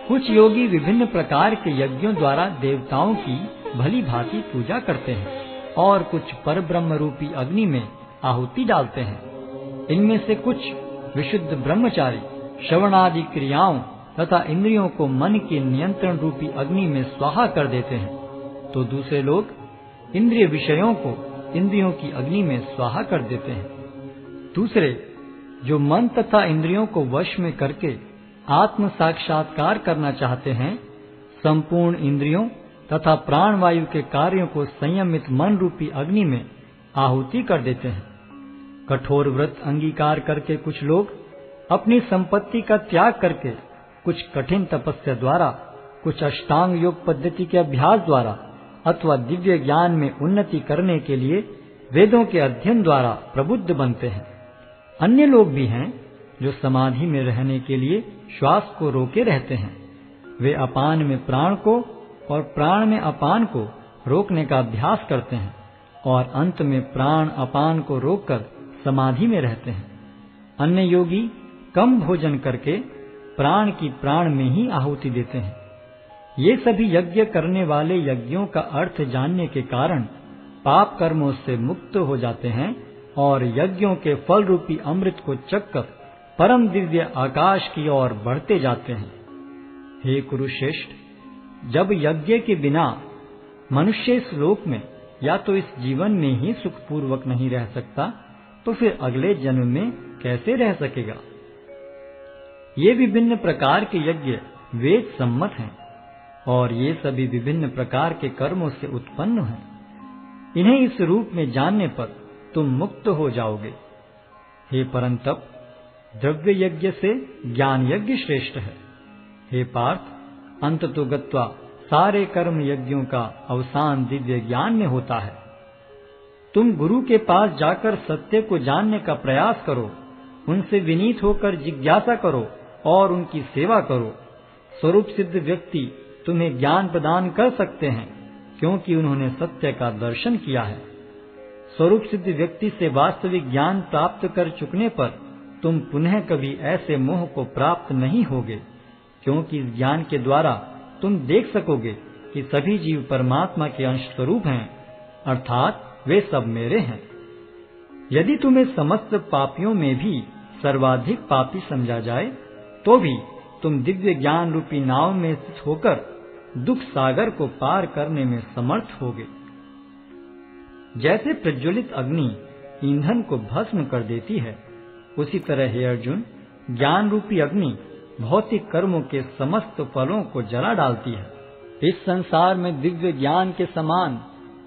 कुछ योगी विभिन्न प्रकार के यज्ञों द्वारा देवताओं की भली भांति पूजा करते हैं और कुछ परब्रह्म रूपी अग्नि में आहुति डालते हैं। इनमें से कुछ विशुद्ध ब्रह्मचारी श्रवण आदि क्रियाओं तथा इंद्रियों को मन के नियंत्रण रूपी अग्नि में स्वाहा कर देते हैं, तो दूसरे लोग इंद्रिय विषयों को इंद्रियों की अग्नि में स्वाहा कर देते हैं। दूसरे जो मन तथा इंद्रियों को वश में करके आत्म साक्षात्कार करना चाहते हैं, संपूर्ण इंद्रियों तथा प्राण वायु के कार्यों को संयमित मन रूपी अग्नि में आहुति कर देते हैं। कठोर व्रत अंगीकार करके कुछ लोग अपनी संपत्ति का त्याग करके कुछ कठिन तपस्या द्वारा, कुछ अष्टांग योग पद्धति के अभ्यास द्वारा अथवा दिव्य ज्ञान में उन्नति करने के लिए वेदों के अध्ययन द्वारा प्रबुद्ध बनते हैं। अन्य लोग भी हैं जो समाधि में रहने के लिए श्वास को रोके रहते हैं। वे अपान में प्राण को और प्राण में अपान को रोकने का अभ्यास करते हैं और अंत में प्राण अपान को रोककर समाधि में रहते हैं। अन्य योगी कम भोजन करके प्राण की प्राण में ही आहुति देते हैं। ये सभी यज्ञ करने वाले यज्ञों का अर्थ जानने के कारण पाप कर्मों से मुक्त हो जाते हैं और यज्ञों के फल रूपी अमृत को चखकर परम दिव्य आकाश की ओर बढ़ते जाते हैं। हे कुरुश्रेष्ठ, जब यज्ञ के बिना मनुष्य इस लोक में या तो इस जीवन में ही सुखपूर्वक नहीं रह सकता, तो फिर अगले जन्म में कैसे रह सकेगा? ये विभिन्न प्रकार के यज्ञ वेद सम्मत हैं और ये सभी विभिन्न प्रकार के कर्मों से उत्पन्न हैं। इन्हें इस रूप में जानने पर तुम मुक्त हो जाओगे। हे परंतप, द्रव्य यज्ञ से ज्ञान यज्ञ श्रेष्ठ है। हे पार्थ, अंततो गत्वा सारे कर्म यज्ञों का अवसान दिव्य ज्ञान में होता है। तुम गुरु के पास जाकर सत्य को जानने का प्रयास करो, उनसे विनीत होकर जिज्ञासा करो और उनकी सेवा करो। स्वरूप सिद्ध व्यक्ति तुम्हें ज्ञान प्रदान कर सकते हैं, क्योंकि उन्होंने सत्य का दर्शन किया है। स्वरूप सिद्ध व्यक्ति से वास्तविक ज्ञान प्राप्त कर चुकने पर तुम पुनः कभी ऐसे मोह को प्राप्त नहीं होगे, क्योंकि इस ज्ञान के द्वारा तुम देख सकोगे कि सभी जीव परमात्मा के अंश स्वरूप हैं, अर्थात वे सब मेरे हैं। यदि तुम्हें समस्त पापियों में भी सर्वाधिक पापी समझा जाए, तो भी तुम दिव्य ज्ञान रूपी नाव में स्थित होकर दुख सागर को पार करने में समर्थ होगे। जैसे प्रज्वलित अग्नि ईंधन को भस्म कर देती है, उसी तरह हे अर्जुन, ज्ञान रूपी अग्नि भौतिक कर्मों के समस्त फलों को जला डालती है। इस संसार में दिव्य ज्ञान के समान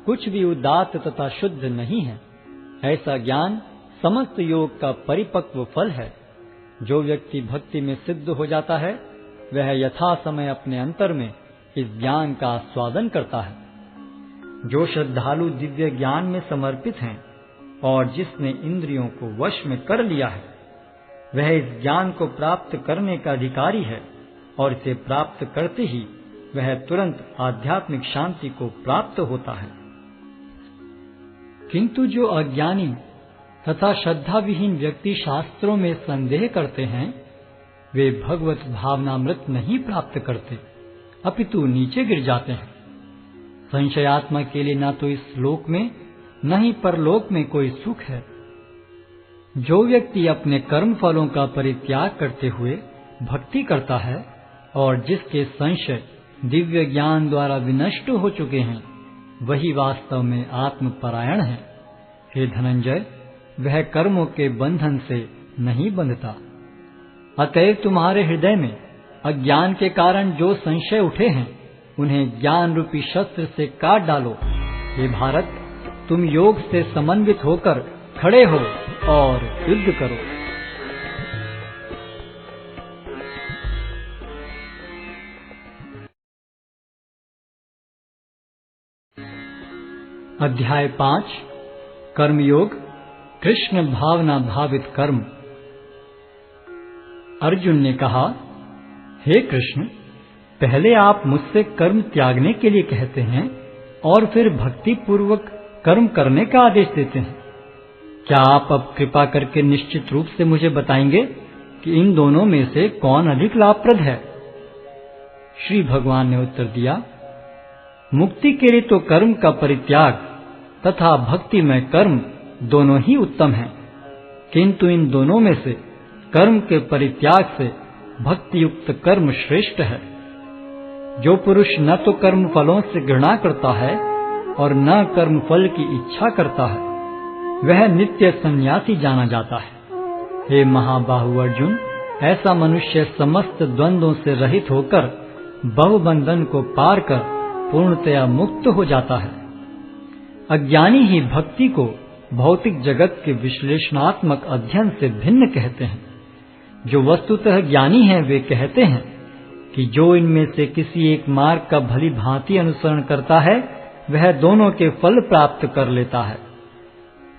कुछ भी उदात्त तथा शुद्ध नहीं है। ऐसा ज्ञान समस्त योग का परिपक्व फल है। जो व्यक्ति भक्ति में सिद्ध हो जाता है, वह यथा समय अपने अंतर में इस ज्ञान का आस्वादन करता है। जो श्रद्धालु दिव्य ज्ञान में समर्पित हैं और जिसने इंद्रियों को वश में कर लिया है, वह इस ज्ञान को प्राप्त करने का अधिकारी है और इसे प्राप्त करते ही वह तुरंत आध्यात्मिक शांति को प्राप्त होता है। किंतु जो अज्ञानी तथा श्रद्धा विहीन व्यक्ति शास्त्रों में संदेह करते हैं, वे भगवत भावनामृत नहीं प्राप्त करते, अपितु नीचे गिर जाते हैं। संशयात्मा के लिए न तो इस लोक में न ही परलोक में कोई सुख है। जो व्यक्ति अपने कर्म फलों का परित्याग करते हुए भक्ति करता है और जिसके संशय दिव्य ज्ञान द्वारा विनष्ट हो चुके हैं, वही वास्तव में आत्मपरायण है। हे धनंजय, वह कर्मों के बंधन से नहीं बंधता। अतएव तुम्हारे हृदय में अज्ञान के कारण जो संशय उठे हैं, उन्हें ज्ञान रूपी शस्त्र से काट डालो। हे भारत, तुम योग से समन्वित होकर खड़े हो और युद्ध करो। अध्याय 5 कर्मयोग, कृष्ण भावना भावित कर्म। अर्जुन ने कहा, हे कृष्ण, पहले आप मुझसे कर्म त्यागने के लिए कहते हैं और फिर भक्ति पूर्वक कर्म करने का आदेश देते हैं। क्या आप अब कृपा करके निश्चित रूप से मुझे बताएंगे कि इन दोनों में से कौन अधिक लाभप्रद है? श्री भगवान ने उत्तर दिया, मुक्ति के लिए तो कर्म का परित्याग तथा भक्ति में कर्म दोनों ही उत्तम हैं, किंतु इन दोनों में से कर्म के परित्याग से भक्ति युक्त कर्म श्रेष्ठ है। जो पुरुष न तो कर्म फलों से घृणा करता है और न कर्म फल की इच्छा करता है, वह नित्य सन्यासी जाना जाता है। हे महाबाहु अर्जुन, ऐसा मनुष्य समस्त द्वंद्वों से रहित होकर भवबंधन को पार कर पूर्णतया मुक्त हो जाता है। अज्ञानी ही भक्ति को भौतिक जगत के विश्लेषणात्मक अध्ययन से भिन्न कहते हैं। जो वस्तुतः ज्ञानी हैं, वे कहते हैं कि जो इनमें से किसी एक मार्ग का भली भांति अनुसरण करता है, वह दोनों के फल प्राप्त कर लेता है।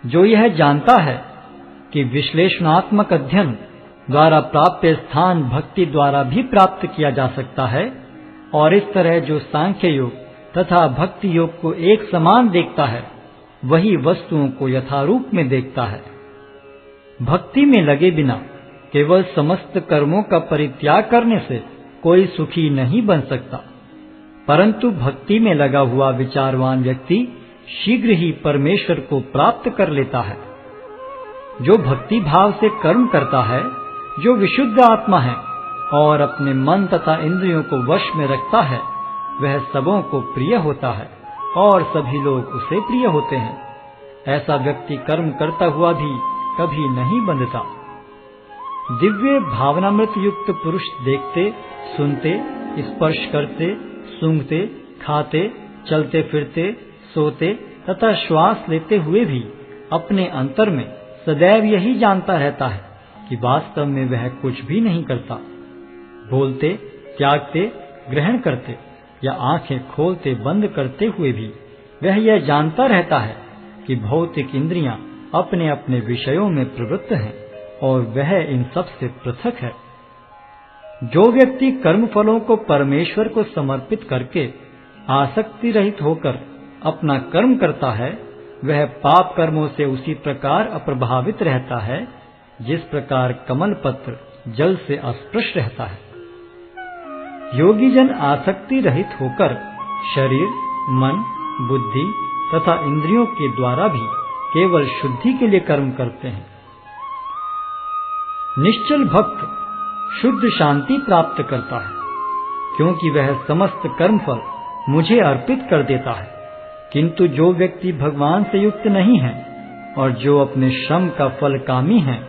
जो यह जानता है कि विश्लेषणात्मक अध्ययन द्वारा प्राप्त स्थान भक्ति द्वारा भी प्राप्त किया जा सकता है, और इस तरह जो सांख्य योग तथा भक्ति योग को एक समान देखता है, वही वस्तुओं को यथारूप में देखता है। भक्ति में लगे बिना केवल समस्त कर्मों का परित्याग करने से कोई सुखी नहीं बन सकता, परंतु भक्ति में लगा हुआ विचारवान व्यक्ति शीघ्र ही परमेश्वर को प्राप्त कर लेता है। जो भक्ति भाव से कर्म करता है, जो विशुद्ध आत्मा है और अपने मन तथा इंद्रियों को वश में रखता है, वह सबों को प्रिय होता है और सभी लोग उसे प्रिय होते हैं। ऐसा व्यक्ति कर्म करता हुआ भी कभी नहीं बंधता। दिव्य भावनामृत युक्त पुरुष देखते, सुनते, स्पर्श करते, सूंघते, खाते, चलते फिरते, सोते तथा श्वास लेते हुए भी अपने अंतर में सदैव यही जानता रहता है कि वास्तव में वह कुछ भी नहीं करता। बोलते, त्यागते, ग्रहण करते या आंखें खोलते बंद करते हुए भी वह यह जानता रहता है कि भौतिक इंद्रियां अपने अपने विषयों में प्रवृत्त हैं और वह इन सब से पृथक है। जो व्यक्ति कर्म फलों को परमेश्वर को समर्पित करके आसक्ति रहित होकर अपना कर्म करता है, वह पाप कर्मों से उसी प्रकार अप्रभावित रहता है जिस प्रकार कमल पत्र जल से अस्पृश रहता है। योगी जन आसक्ति रहित होकर शरीर, मन, बुद्धि तथा इंद्रियों के द्वारा भी केवल शुद्धि के लिए कर्म करते हैं। निश्चल भक्त शुद्ध शांति प्राप्त करता है, क्योंकि वह समस्त कर्मफल मुझे अर्पित कर देता है। किंतु जो व्यक्ति भगवान से युक्त नहीं है और जो अपने श्रम का फल कामी है,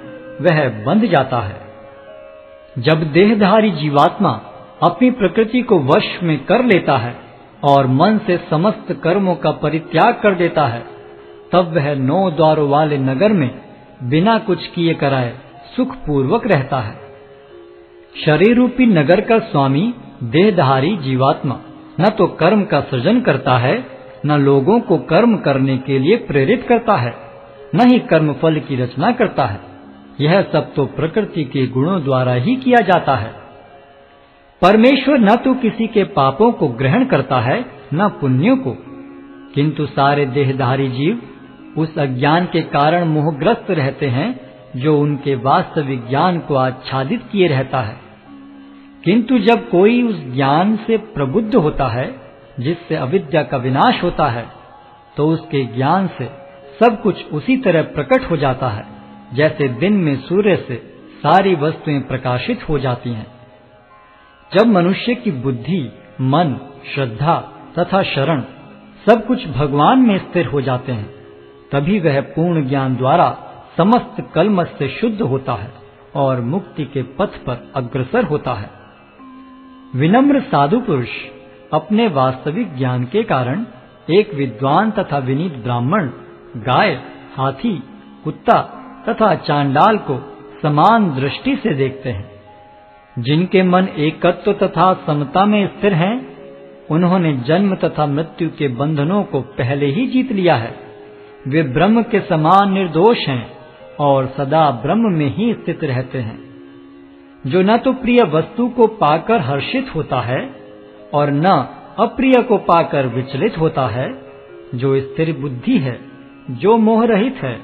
वह बंध जाता है। जब देहधारी जीवात्मा अपनी प्रकृति को वश में कर लेता है और मन से समस्त कर्मों का परित्याग कर देता है, तब वह 9 द्वारों वाले नगर में बिना कुछ किए कराए सुखपूर्वक रहता है। शरीर रूपी नगर का स्वामी देहधारी जीवात्मा न तो कर्म का सृजन करता है, न लोगों को कर्म करने के लिए प्रेरित करता है, न ही कर्म फल की रचना करता है। यह सब तो प्रकृति के गुणों द्वारा ही किया जाता है। परमेश्वर न तो किसी के पापों को ग्रहण करता है, न पुण्यों को, किंतु सारे देहधारी जीव उस अज्ञान के कारण मोहग्रस्त रहते हैं जो उनके वास्तविक ज्ञान को आच्छादित किए रहता है। किंतु जब कोई उस ज्ञान से प्रबुद्ध होता है जिससे अविद्या का विनाश होता है, तो उसके ज्ञान से सब कुछ उसी तरह प्रकट हो जाता है जैसे दिन में सूर्य से सारी वस्तुएं प्रकाशित हो जाती हैं। जब मनुष्य की बुद्धि, मन, श्रद्धा तथा शरण सब कुछ भगवान में स्थिर हो जाते हैं, तभी वह पूर्ण ज्ञान द्वारा समस्त कलमश से शुद्ध होता है और मुक्ति के पथ पर अग्रसर होता है। विनम्र साधु पुरुष अपने वास्तविक ज्ञान के कारण एक विद्वान तथा विनीत ब्राह्मण, गाय, हाथी, कुत्ता तथा चांडाल को समान दृष्टि से देखते हैं। जिनके मन एकत्व तथा समता में स्थिर हैं, उन्होंने जन्म तथा मृत्यु के बंधनों को पहले ही जीत लिया है। वे ब्रह्म के समान निर्दोष हैं और सदा ब्रह्म में ही स्थित रहते हैं। जो न तो प्रिय वस्तु को पाकर हर्षित होता है और न अप्रिय को पाकर विचलित होता है, जो स्थिर बुद्धि है, जो मोह रहित है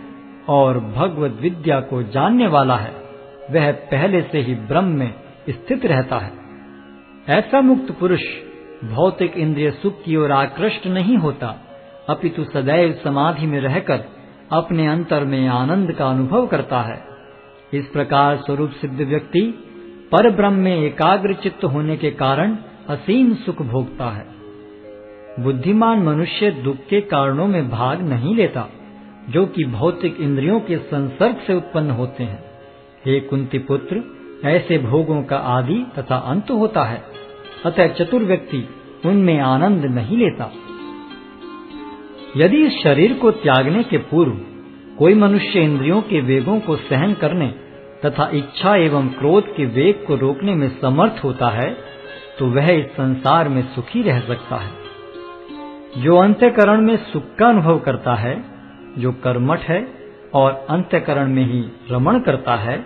और भगवद विद्या को जानने वाला है, वह पहले से ही ब्रह्म में स्थित रहता है। ऐसा मुक्त पुरुष भौतिक इंद्रिय सुख की ओर आकृष्ट नहीं होता, अपितु सदैव समाधि में रहकर अपने अंतर में आनंद का अनुभव करता है। इस प्रकार स्वरूप सिद्ध व्यक्ति पर ब्रह्म में एकाग्र चित्त होने के कारण असीम सुख भोगता है। बुद्धिमान मनुष्य दुख के कारणों में भाग नहीं लेता, जो कि भौतिक इंद्रियों के संसर्ग से उत्पन्न होते हैं। हे कुंती पुत्र, ऐसे भोगों का आदि तथा अंत होता है, अतः चतुर व्यक्ति उनमें आनंद नहीं लेता। यदि इस शरीर को त्यागने के पूर्व कोई मनुष्य इंद्रियों के वेगों को सहन करने तथा इच्छा एवं क्रोध के वेग को रोकने में समर्थ होता है, तो वह इस संसार में सुखी रह सकता है। जो अंतःकरण में सुख का अनुभव करता है, जो कर्मठ है और अंतःकरण में ही रमण करता है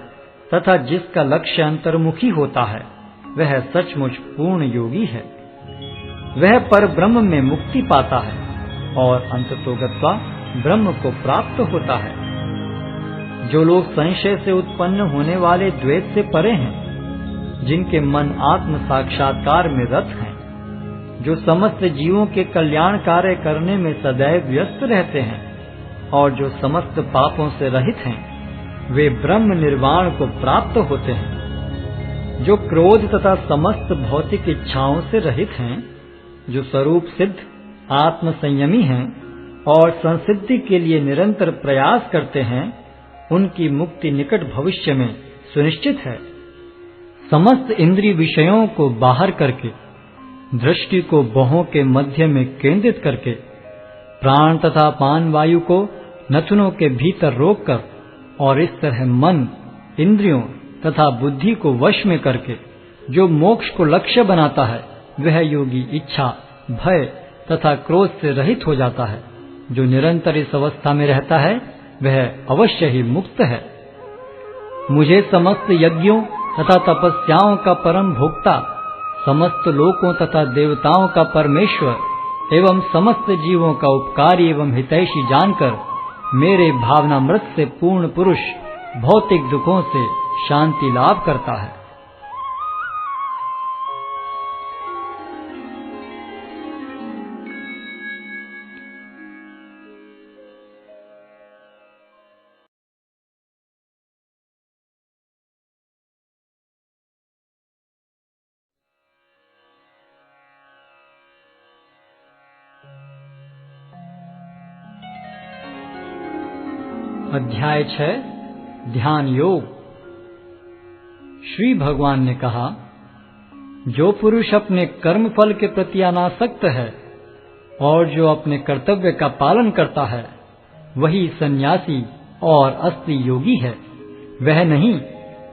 तथा जिसका लक्ष्य अंतर्मुखी होता है, वह सचमुच पूर्ण योगी है। वह पर ब्रह्म में मुक्ति पाता है और अंततोगत्वा ब्रह्म को प्राप्त होता है। जो लोग संशय से उत्पन्न होने वाले द्वैत से परे हैं, जिनके मन आत्म साक्षात्कार में रत हैं, जो समस्त जीवों के कल्याण कार्य करने में सदैव व्यस्त रहते हैं और जो समस्त पापों से रहित हैं, वे ब्रह्म निर्वाण को प्राप्त होते हैं। जो क्रोध तथा समस्त भौतिक इच्छाओं से रहित हैं, जो स्वरूप सिद्ध आत्म संयमी हैं और संसिद्धि के लिए निरंतर प्रयास करते हैं, उनकी मुक्ति निकट भविष्य में सुनिश्चित है। समस्त इंद्रिय विषयों को बाहर करके, दृष्टि को भौहों के मध्य में केंद्रित करके, प्राण तथा पान वायु को नथुनों के भीतर रोककर और इस तरह मन, इंद्रियों तथा बुद्धि को वश में करके जो मोक्ष को लक्ष्य बनाता है, वह योगी इच्छा, भय तथा क्रोध से रहित हो जाता है। जो निरंतर इस अवस्था में रहता है, वह अवश्य ही मुक्त है। मुझे समस्त यज्ञों तथा तपस्याओं का परम भोक्ता, समस्त लोकों तथा देवताओं का परमेश्वर एवं समस्त जीवों का उपकारी एवं हितैषी जानकर मेरे भावनामृत से पूर्ण पुरुष भौतिक दुखों से शांति लाभ करता है। अध्याय 6 ध्यान योग। श्री भगवान ने कहा, जो पुरुष अपने कर्म फल के प्रति अनासक्त है और जो अपने कर्तव्य का पालन करता है, वही सन्यासी और असली योगी है। वह नहीं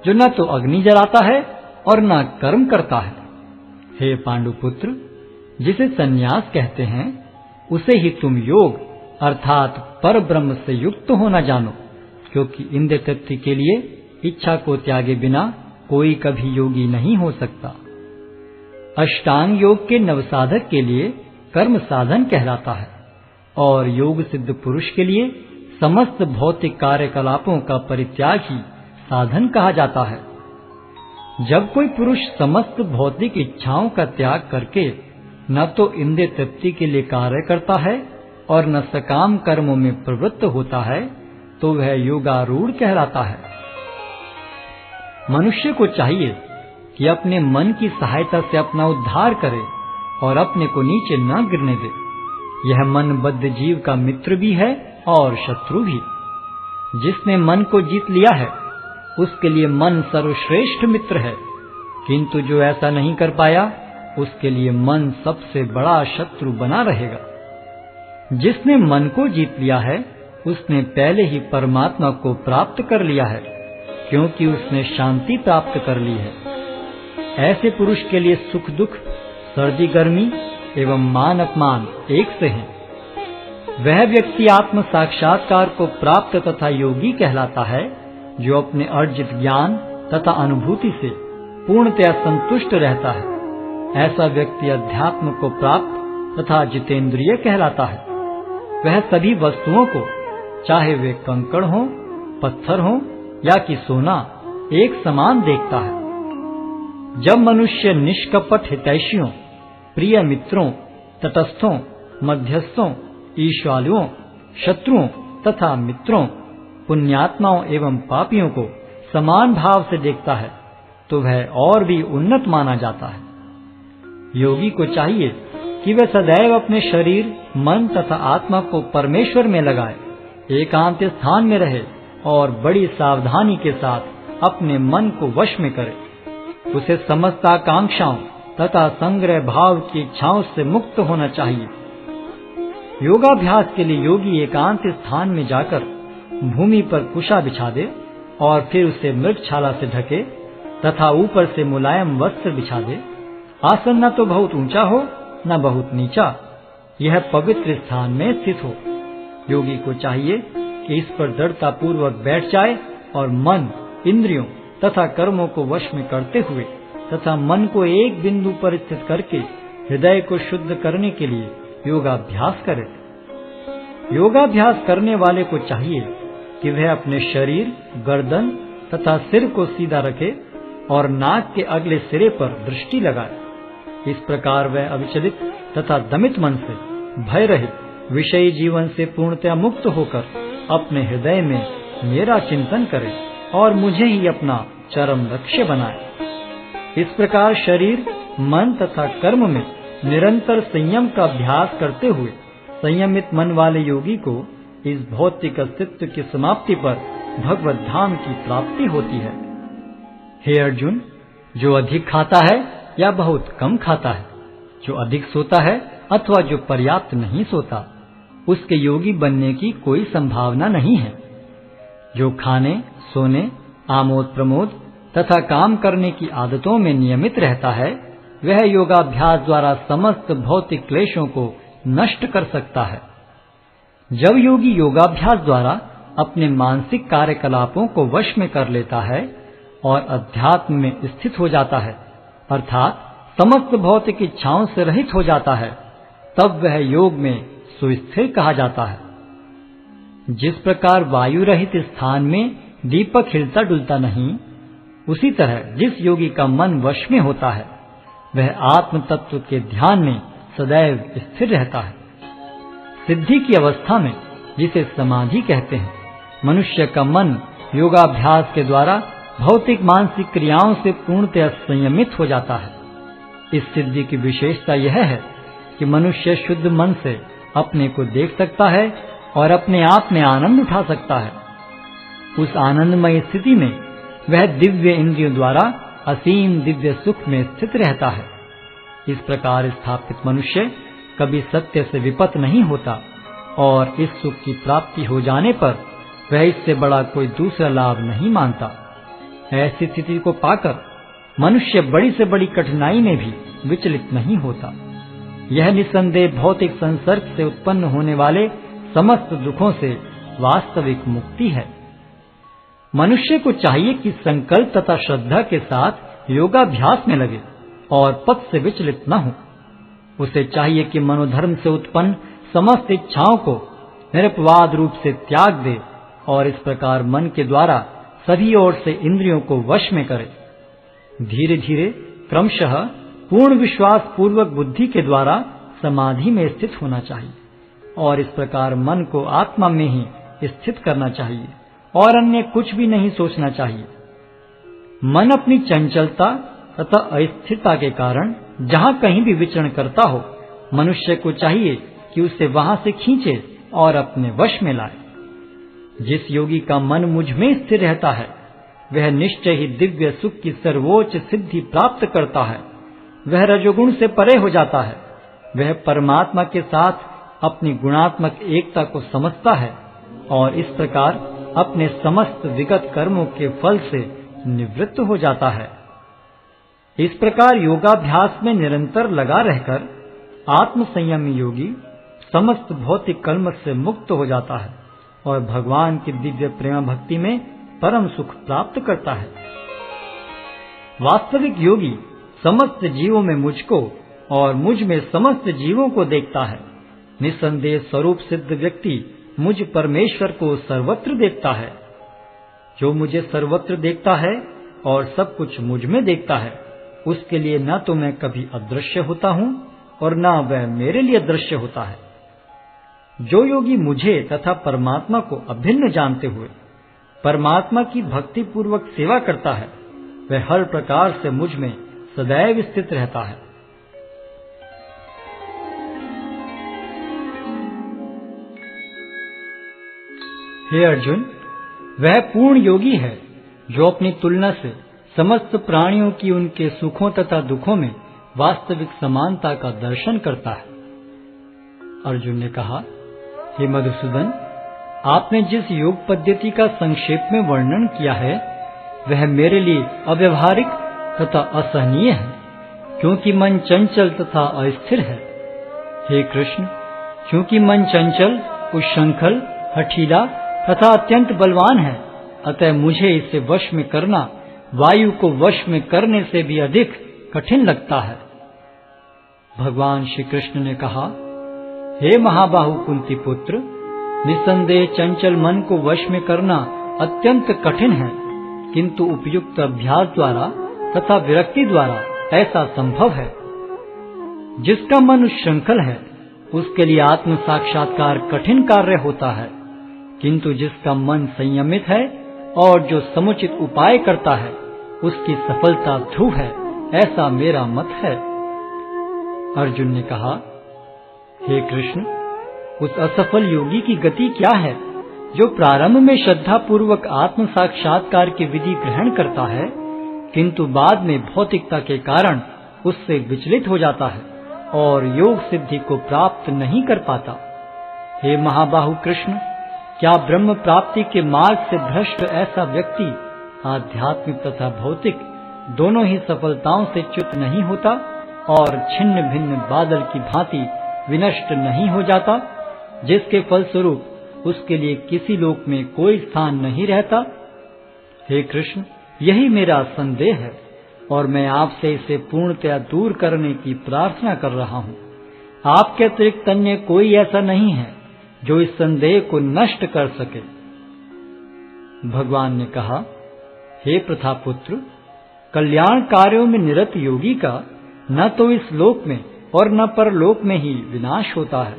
जो न तो अग्नि जलाता है और न कर्म करता है। हे पांडुपुत्र, जिसे सन्यास कहते हैं, उसे ही तुम योग अर्थात पर ब्रह्म से युक्त होना जानो, क्योंकि इंद्रिय तृप्ति के लिए इच्छा को त्यागे बिना कोई कभी योगी नहीं हो सकता। अष्टांग योग के नवसाधक के लिए कर्म साधन कहलाता है और योग सिद्ध पुरुष के लिए समस्त भौतिक कार्यकलापों का परित्याग ही साधन कहा जाता है। जब कोई पुरुष समस्त भौतिक इच्छाओं का त्याग करके न तो इंद्रिय तृप्ति के लिए कार्य करता है और न सकाम कर्मों में प्रवृत्त होता है, तो वह योगारूढ़ कहलाता है। मनुष्य को चाहिए कि अपने मन की सहायता से अपना उद्धार करे और अपने को नीचे न गिरने दे। यह मनबद्ध जीव का मित्र भी है और शत्रु भी। जिसने मन को जीत लिया है, उसके लिए मन सर्वश्रेष्ठ मित्र है, किंतु जो ऐसा नहीं कर पाया, उसके लिए मन सबसे बड़ा शत्रु बना रहेगा। जिसने मन को जीत लिया है, उसने पहले ही परमात्मा को प्राप्त कर लिया है, क्योंकि उसने शांति प्राप्त कर ली है। ऐसे पुरुष के लिए सुख दुख, सर्दी गर्मी एवं मान अपमान एक से हैं। वह व्यक्ति आत्म साक्षात्कार को प्राप्त तथा योगी कहलाता है, जो अपने अर्जित ज्ञान तथा अनुभूति से पूर्णतया संतुष्ट रहता है। ऐसा व्यक्ति अध्यात्म को प्राप्त तथा जितेंद्रिय कहलाता है। वह सभी वस्तुओं को, चाहे वे कंकड़ हों, पत्थर हों या कि सोना, एक समान देखता है। जब मनुष्य निष्कपट हितैषियों, प्रिय मित्रों, तटस्थों, मध्यस्थों, ईश्वालुओं, शत्रुओं तथा मित्रों, पुण्यात्माओं एवं पापियों को समान भाव से देखता है, तो वह और भी उन्नत माना जाता है। योगी को चाहिए कि वह सदैव अपने शरीर, मन तथा आत्मा को परमेश्वर में लगाए, एकांत स्थान में रहे और बड़ी सावधानी के साथ अपने मन को वश में करे। उसे समस्त आकांक्षाओं तथा संग्रह भाव की इच्छाओं से मुक्त होना चाहिए। योगाभ्यास के लिए योगी एकांत स्थान में जाकर भूमि पर कुशा बिछा दे और फिर उसे मृगछाला से ढके तथा ऊपर से मुलायम वस्त्र बिछा दे। आसन न तो बहुत ऊंचा हो न बहुत नीचा, यह पवित्र स्थान में स्थित हो। योगी को चाहिए कि इस पर दृढ़ता पूर्वक बैठ जाए और मन, इंद्रियों तथा कर्मों को वश में करते हुए तथा मन को एक बिंदु पर स्थित करके हृदय को शुद्ध करने के लिए योगाभ्यास करे। योगाभ्यास करने वाले को चाहिए कि वह अपने शरीर, गर्दन तथा सिर को सीधा रखे और नाक के अगले सिरे पर दृष्टि लगाए। इस प्रकार वह अविचलित तथा दमित मन से, भय रहित, विषयी जीवन से पूर्णतया मुक्त होकर अपने हृदय में मेरा चिंतन करे और मुझे ही अपना चरम लक्ष्य बनाए। इस प्रकार शरीर, मन तथा कर्म में निरंतर संयम का अभ्यास करते हुए संयमित मन वाले योगी को इस भौतिक अस्तित्व की समाप्ति पर भगवत धाम की प्राप्ति होती है। हे अर्जुन, जो अधिक खाता है या बहुत कम खाता है, जो अधिक सोता है अथवा जो पर्याप्त नहीं सोता, उसके योगी बनने की कोई संभावना नहीं है। जो खाने, सोने, आमोद प्रमोद तथा काम करने की आदतों में नियमित रहता है, वह योगाभ्यास द्वारा समस्त भौतिक क्लेशों को नष्ट कर सकता है। जब योगी योगाभ्यास द्वारा अपने मानसिक कार्यकलापों को वश में कर लेता है और अध्यात्म में स्थित हो जाता है, अर्थात समस्त भौतिक इच्छाओं से रहित हो जाता है, तब वह योग में सुस्थिर कहा जाता है। जिस प्रकार वायु रहित स्थान में दीपक हिलता डुलता नहीं, उसी तरह जिस योगी का मन वश में होता है, वह आत्म तत्व के ध्यान में सदैव स्थिर रहता है। सिद्धि की अवस्था में, जिसे समाधि कहते हैं, मनुष्य का मन योगाभ्यास के द्वारा भौतिक मानसिक क्रियाओं से पूर्णतः संयमित हो जाता है। इस सिद्धि की विशेषता यह है कि मनुष्य शुद्ध मन से अपने को देख सकता है और अपने आप में आनंद उठा सकता है। उस आनंदमय स्थिति में वह दिव्य इंद्रियों द्वारा असीम दिव्य सुख में स्थित रहता है। इस प्रकार स्थापित मनुष्य कभी सत्य से विपत नहीं होता और इस सुख की प्राप्ति हो जाने पर वह इससे बड़ा कोई दूसरा लाभ नहीं मानता। ऐसी स्थिति को पाकर मनुष्य बड़ी से बड़ी कठिनाई में भी विचलित नहीं होता। यह निस्संदेह भौतिक संसर्ग से उत्पन्न होने वाले समस्त दुखों से वास्तविक मुक्ति है। मनुष्य को चाहिए कि संकल्प तथा श्रद्धा के साथ योगाभ्यास में लगे और पथ से विचलित न हो। उसे चाहिए कि मनोधर्म से उत्पन्न समस्त इच्छाओं को निरपवाद रूप से त्याग दे और इस प्रकार मन के द्वारा सभी ओर से इंद्रियों को वश में करे। धीरे धीरे क्रमशः पूर्ण विश्वास पूर्वक बुद्धि के द्वारा समाधि में स्थित होना चाहिए और इस प्रकार मन को आत्मा में ही स्थित करना चाहिए और अन्य कुछ भी नहीं सोचना चाहिए। मन अपनी चंचलता तथा अस्थिरता के कारण जहाँ कहीं भी विचरण करता हो, मनुष्य को चाहिए कि उसे वहां से खींचे और अपने वश में लाए। जिस योगी का मन मुझ में स्थिर रहता है, वह निश्चय ही दिव्य सुख की सर्वोच्च सिद्धि प्राप्त करता है। वह रजोगुण से परे हो जाता है। वह परमात्मा के साथ अपनी गुणात्मक एकता को समझता है और इस प्रकार अपने समस्त विगत कर्मों के फल से निवृत्त हो जाता है। इस प्रकार योगाभ्यास में निरंतर लगा रहकर आत्म संयमी योगी समस्त भौतिक कलमश से मुक्त हो जाता है और भगवान की दिव्य प्रेम भक्ति में परम सुख प्राप्त करता है। वास्तविक योगी समस्त जीवों में मुझको और मुझ में समस्त जीवों को देखता है। निस्संदेह स्वरूप सिद्ध व्यक्ति मुझ परमेश्वर को सर्वत्र देखता है। जो मुझे सर्वत्र देखता है और सब कुछ मुझ में देखता है, उसके लिए न तो मैं कभी अदृश्य होता हूँ और न वह मेरे लिए दृश्य होता है। जो योगी मुझे तथा परमात्मा को अभिन्न जानते हुए परमात्मा की भक्ति पूर्वक सेवा करता है, वह हर प्रकार से मुझ में सदैव स्थित रहता है। हे अर्जुन, वह पूर्ण योगी है जो अपनी तुलना से समस्त प्राणियों की उनके सुखों तथा दुखों में वास्तविक समानता का दर्शन करता है। अर्जुन ने कहा, हे मधुसूदन, आपने जिस योग पद्धति का संक्षेप में वर्णन किया है, वह मेरे लिए अव्यवहारिक तथा असहनीय है, क्योंकि मन चंचल तथा अस्थिर है। हे कृष्ण, क्योंकि मन चंचल, उच्छृंखल, हठीला तथा अत्यंत बलवान है, अतः मुझे इसे वश में करना वायु को वश में करने से भी अधिक कठिन लगता है। भगवान श्री कृष्ण ने कहा, हे महाबाहु कुंती पुत्र, निस्संदेह चंचल मन को वश में करना अत्यंत कठिन है, किंतु उपयुक्त अभ्यास द्वारा तथा विरक्ति द्वारा ऐसा संभव है। जिसका मन उच्छृंखल है, उसके लिए आत्म साक्षात्कार कठिन कार्य होता है, किंतु जिसका मन संयमित है और जो समुचित उपाय करता है उसकी सफलता ध्रुव है, ऐसा मेरा मत है। अर्जुन ने कहा, हे कृष्ण, उस असफल योगी की गति क्या है जो प्रारंभ में श्रद्धा पूर्वक आत्म साक्षात्कार की विधि ग्रहण करता है, किंतु बाद में भौतिकता के कारण उससे विचलित हो जाता है और योग सिद्धि को प्राप्त नहीं कर पाता। हे महाबाहु कृष्ण, क्या ब्रह्म प्राप्ति के मार्ग से भ्रष्ट ऐसा व्यक्ति आध्यात्मिक तथा भौतिक दोनों ही सफलताओं से च्युत नहीं होता और छिन्न भिन्न बादल की भांति विनष्ट नहीं हो जाता, जिसके फलस्वरूप उसके लिए किसी लोक में कोई स्थान नहीं रहता? हे कृष्ण, यही मेरा संदेह है और मैं आपसे इसे पूर्णतया दूर करने की प्रार्थना कर रहा हूँ। आपके अतिरिक्त अन्य कोई ऐसा नहीं है जो इस संदेह को नष्ट कर सके। भगवान ने कहा, हे प्रथापुत्र, कल्याण कार्यों में निरत योगी का न तो इस लोक में और न परलोक में ही विनाश होता है।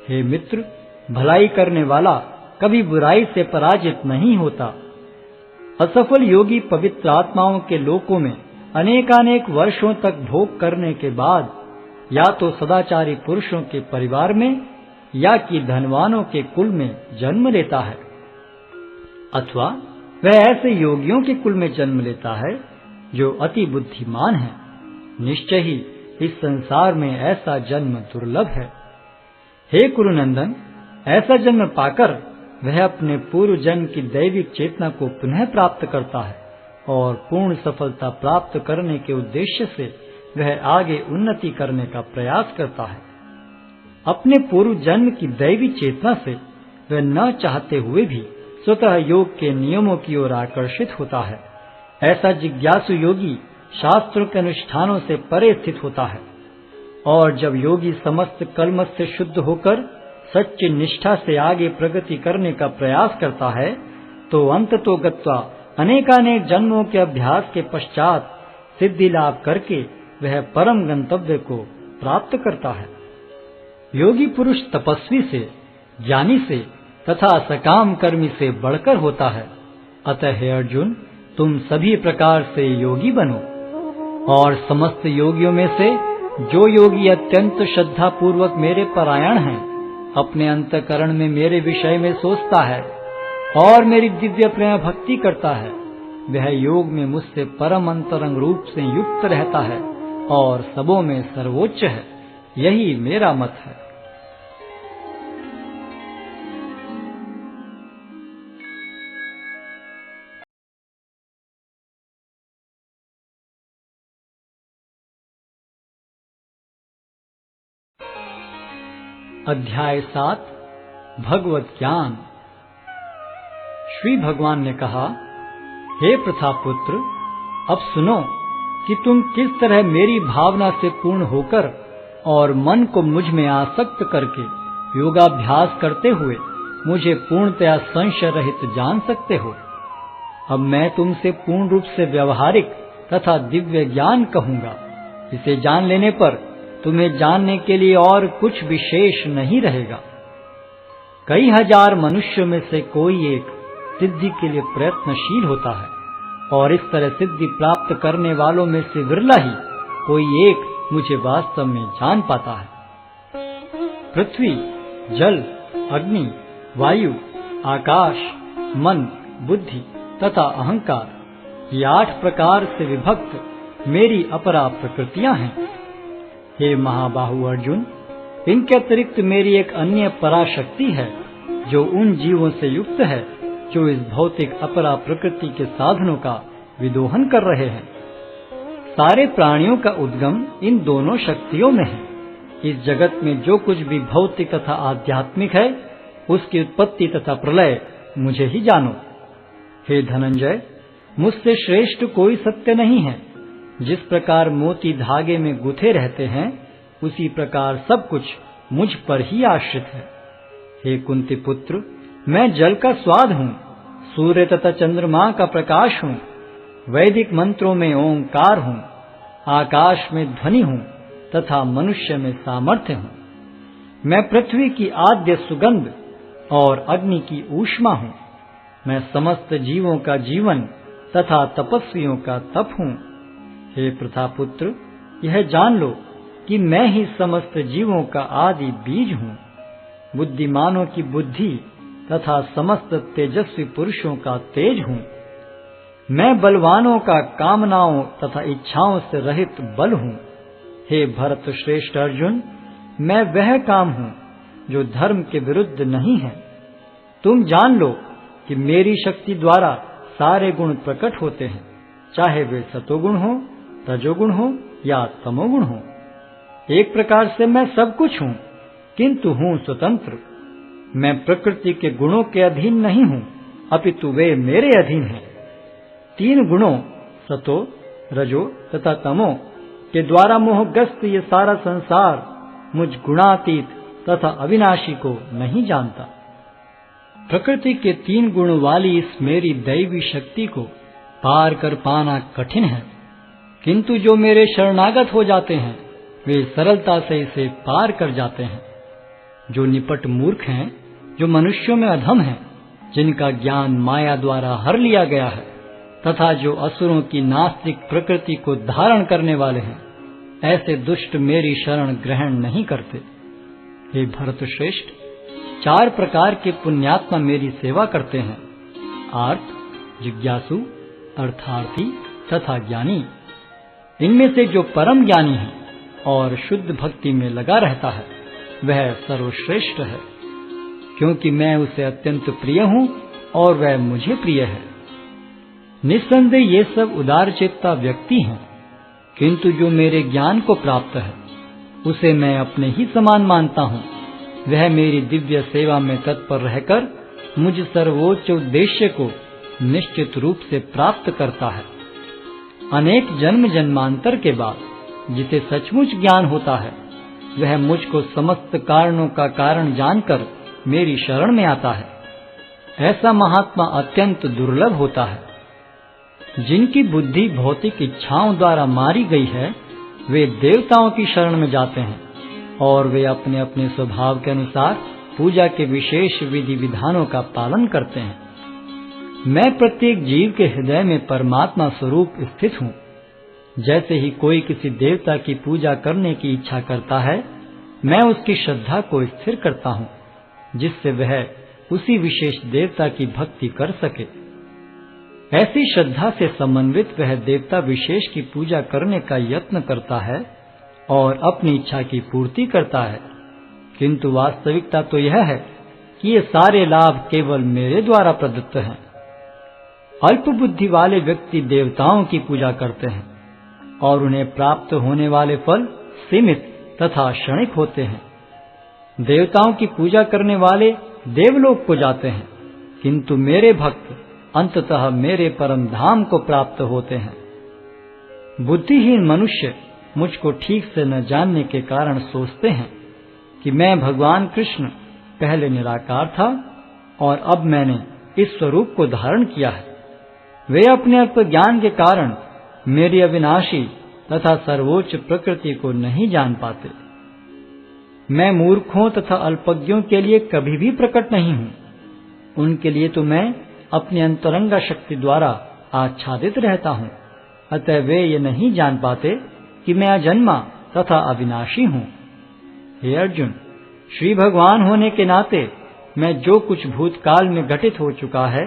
हे मित्र, भलाई करने वाला कभी बुराई से पराजित नहीं होता। असफल योगी पवित्र आत्माओं के लोकों में अनेकानेक वर्षों तक भोग करने के बाद या तो सदाचारी पुरुषों के परिवार में या कि धनवानों के कुल में जन्म लेता है, अथवा वह ऐसे योगियों के कुल में जन्म लेता है जो अति बुद्धिमान है। निश्चय ही इस संसार में ऐसा जन्म दुर्लभ है। हे कुरुनंदन, ऐसा जन्म पाकर वह अपने पूर्व जन्म की दैविक चेतना को पुनः प्राप्त करता है और पूर्ण सफलता प्राप्त करने के उद्देश्य से वह आगे उन्नति करने का प्रयास करता है। अपने पूर्व जन्म की दैवी चेतना से वह न चाहते हुए भी स्वतः योग के नियमों की ओर आकर्षित होता है। ऐसा जिज्ञासु योगी शास्त्रों के अनुष्ठानों से परे स्थित होता है और जब योगी समस्त कलमश से शुद्ध होकर सच्ची निष्ठा से आगे प्रगति करने का प्रयास करता है तो अंततो गत्वा अनेकानेक जन्मों के अभ्यास के पश्चात सिद्धि लाभ करके वह परम गंतव्य को प्राप्त करता है। योगी पुरुष तपस्वी से, ज्ञानी से तथा सकाम कर्मी से बढ़कर होता है। अतः हे अर्जुन, तुम सभी प्रकार से योगी बनो और समस्त योगियों में से जो योगी अत्यंत श्रद्धा पूर्वक मेरे परायण हैं, अपने अंतःकरण में मेरे विषय में सोचता है और मेरी दिव्य प्रेम भक्ति करता है, वह योग में मुझसे परम अंतरंग रूप से युक्त रहता है और सबों में सर्वोच्च है। यही मेरा मत है। अध्याय 7 भगवत ज्ञान। श्री भगवान ने कहा, हे प्रथापुत्र, अब सुनो कि तुम किस तरह मेरी भावना से पूर्ण होकर और मन को मुझ में आसक्त करके योगाभ्यास करते हुए मुझे पूर्णतया संशय रहित जान सकते हो। अब मैं तुमसे पूर्ण रूप से व्यवहारिक तथा दिव्य ज्ञान कहूँगा। इसे जान लेने पर तुम्हें जानने के लिए और कुछ विशेष नहीं रहेगा। कई हजार मनुष्यों में से कोई एक सिद्धि के लिए प्रयत्नशील होता है और इस तरह सिद्धि प्राप्त करने वालों में से विरला ही कोई एक मुझे वास्तव में जान पाता है। पृथ्वी, जल, अग्नि, वायु, आकाश, मन, बुद्धि तथा अहंकार, ये 8 प्रकार से विभक्त मेरी अपरा प्रकृतियां हैं। हे महाबाहु अर्जुन, इनके अतिरिक्त मेरी एक अन्य पराशक्ति है जो उन जीवों से युक्त है जो इस भौतिक अपरा प्रकृति के साधनों का विदोहन कर रहे हैं। सारे प्राणियों का उद्गम इन दोनों शक्तियों में है। इस जगत में जो कुछ भी भौतिक तथा आध्यात्मिक है, उसकी उत्पत्ति तथा प्रलय मुझे ही जानो। हे धनंजय, मुझसे श्रेष्ठ कोई सत्य नहीं है। जिस प्रकार मोती धागे में गुथे रहते हैं, उसी प्रकार सब कुछ मुझ पर ही आश्रित है। हे कुंती पुत्र, मैं जल का स्वाद हूँ, सूर्य तथा चंद्रमा का प्रकाश हूँ, वैदिक मंत्रों में ओंकार हूँ, आकाश में ध्वनि हूँ तथा मनुष्य में सामर्थ्य हूँ। मैं पृथ्वी की आद्य सुगंध, और अग्नि की ऊष्मा हूँ। मैं समस्त जीवों का जीवन तथा तपस्वियों का तप हूँ। हे प्रथापुत्र, यह जान लो कि मैं ही समस्त जीवों का आदि बीज हूँ। बुद्धिमानों की बुद्धि तथा समस्त तेजस्वी पुरुषों का तेज हूँ। मैं बलवानों का कामनाओं तथा इच्छाओं से रहित बल हूँ। हे भरत श्रेष्ठ अर्जुन, मैं वह काम हूँ जो धर्म के विरुद्ध नहीं है। तुम जान लो कि मेरी शक्ति द्वारा सारे गुण प्रकट होते हैं, चाहे वे सतोगुण हो, रजोगुण हो या तमोगुण हो। एक प्रकार से मैं सब कुछ हूँ, किंतु हूँ स्वतंत्र। मैं प्रकृति के गुणों के अधीन नहीं हूँ, अपितु वे मेरे अधीन हैं। 3 गुणों सतो, रजो तथा तमो के द्वारा मोहग्रस्त ये सारा संसार मुझ गुणातीत तथा अविनाशी को नहीं जानता। प्रकृति के 3 गुण वाली इस मेरी दैवी शक्ति को पार कर पाना कठिन है, किंतु जो मेरे शरणागत हो जाते हैं वे सरलता से इसे पार कर जाते हैं। जो निपट मूर्ख हैं, जो मनुष्यों में अधम हैं, जिनका ज्ञान माया द्वारा हर लिया गया है, तथा जो असुरों की नास्तिक प्रकृति को धारण करने वाले हैं, ऐसे दुष्ट मेरी शरण ग्रहण नहीं करते। हे भरत श्रेष्ठ, 4 प्रकार के पुण्यात्मा मेरी सेवा करते हैं: आर्त, जिज्ञासु, अर्थार्थी तथा ज्ञानी। इनमें से जो परम ज्ञानी है और शुद्ध भक्ति में लगा रहता है, वह सर्वश्रेष्ठ है, क्योंकि मैं उसे अत्यंत प्रिय हूँ और वह मुझे प्रिय है। निस्संदेह ये सब उदारचित्ता व्यक्ति हैं, किंतु जो मेरे ज्ञान को प्राप्त है उसे मैं अपने ही समान मानता हूँ। वह मेरी दिव्य सेवा में तत्पर रहकर मुझ सर्वोच्च उद्देश्य को निश्चित रूप से प्राप्त करता है। अनेक जन्म जन्मांतर के बाद जिसे सचमुच ज्ञान होता है, वह मुझको समस्त कारणों का कारण जानकर मेरी शरण में आता है। ऐसा महात्मा अत्यंत दुर्लभ होता है। जिनकी बुद्धि भौतिक इच्छाओं द्वारा मारी गई है, वे देवताओं की शरण में जाते हैं और वे अपने अपने स्वभाव के अनुसार पूजा के विशेष विधि विधानों का पालन करते हैं। मैं प्रत्येक जीव के हृदय में परमात्मा स्वरूप स्थित हूँ। जैसे ही कोई किसी देवता की पूजा करने की इच्छा करता है, मैं उसकी श्रद्धा को स्थिर करता हूँ, जिससे वह उसी विशेष देवता की भक्ति कर सके। ऐसी श्रद्धा से समन्वित वह देवता विशेष की पूजा करने का यत्न करता है और अपनी इच्छा की पूर्ति करता है, किंतु वास्तविकता तो यह है कि ये सारे लाभ केवल मेरे द्वारा प्रदत्त हैं। अल्प बुद्धि वाले व्यक्ति देवताओं की पूजा करते हैं और उन्हें प्राप्त होने वाले फल सीमित तथा क्षणिक होते हैं। देवताओं की पूजा करने वाले देवलोक को जाते हैं, किंतु मेरे भक्त अंततः मेरे परम धाम को प्राप्त होते हैं। बुद्धिहीन मनुष्य मुझको ठीक से न जानने के कारण सोचते हैं कि मैं भगवान कृष्ण पहले निराकार था और अब मैंने इस स्वरूप को धारण किया है। वे अपने अल्प ज्ञान के कारण मेरी अविनाशी तथा सर्वोच्च प्रकृति को नहीं जान पाते। मैं मूर्खों तथा अल्पज्ञों के लिए कभी भी प्रकट नहीं हूँ। उनके लिए तो मैं अपनी अंतरंगा शक्ति द्वारा आच्छादित रहता हूँ, अतः वे ये नहीं जान पाते कि मैं अजन्मा तथा अविनाशी हूँ। हे अर्जुन, श्री भगवान होने के नाते मैं जो कुछ भूतकाल में घटित हो चुका है,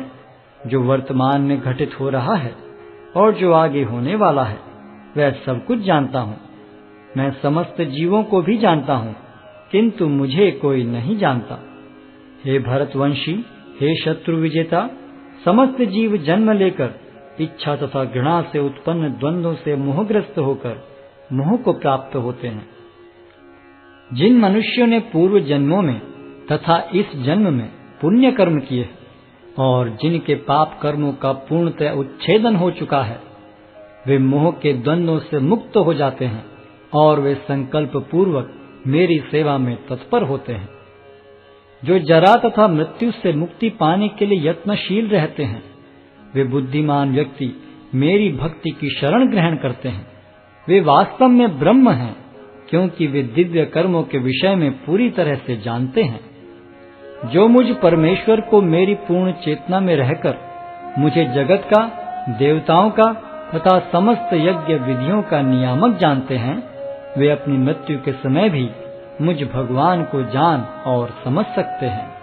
जो वर्तमान में घटित हो रहा है और जो आगे होने वाला है, वह सब कुछ जानता हूँ। मैं समस्त जीवों को भी जानता हूँ, किंतु मुझे कोई नहीं जानता। हे भरतवंशी, हे शत्रु विजेता, समस्त जीव जन्म लेकर इच्छा तथा घृणा से उत्पन्न द्वंद्वों से मोहग्रस्त होकर मोह को प्राप्त होते हैं। जिन मनुष्यों ने पूर्व जन्मों में तथा इस जन्म में पुण्य कर्म किए और जिनके पाप कर्मों का पूर्णतः उच्छेदन हो चुका है, वे मोह के द्वंद्वों से मुक्त हो जाते हैं और वे संकल्प पूर्वक मेरी सेवा में तत्पर होते हैं। जो जरा तथा मृत्यु से मुक्ति पाने के लिए यत्नशील रहते हैं, वे बुद्धिमान व्यक्ति मेरी भक्ति की शरण ग्रहण करते हैं। वे वास्तव में ब्रह्म हैं, क्योंकि वे दिव्य कर्मों के विषय में पूरी तरह से जानते हैं। जो मुझ परमेश्वर को मेरी पूर्ण चेतना में रहकर मुझे जगत का, देवताओं का तथा समस्त यज्ञ विधियों का नियामक जानते हैं, वे अपनी मृत्यु के समय भी मुझ भगवान को जान और समझ सकते हैं।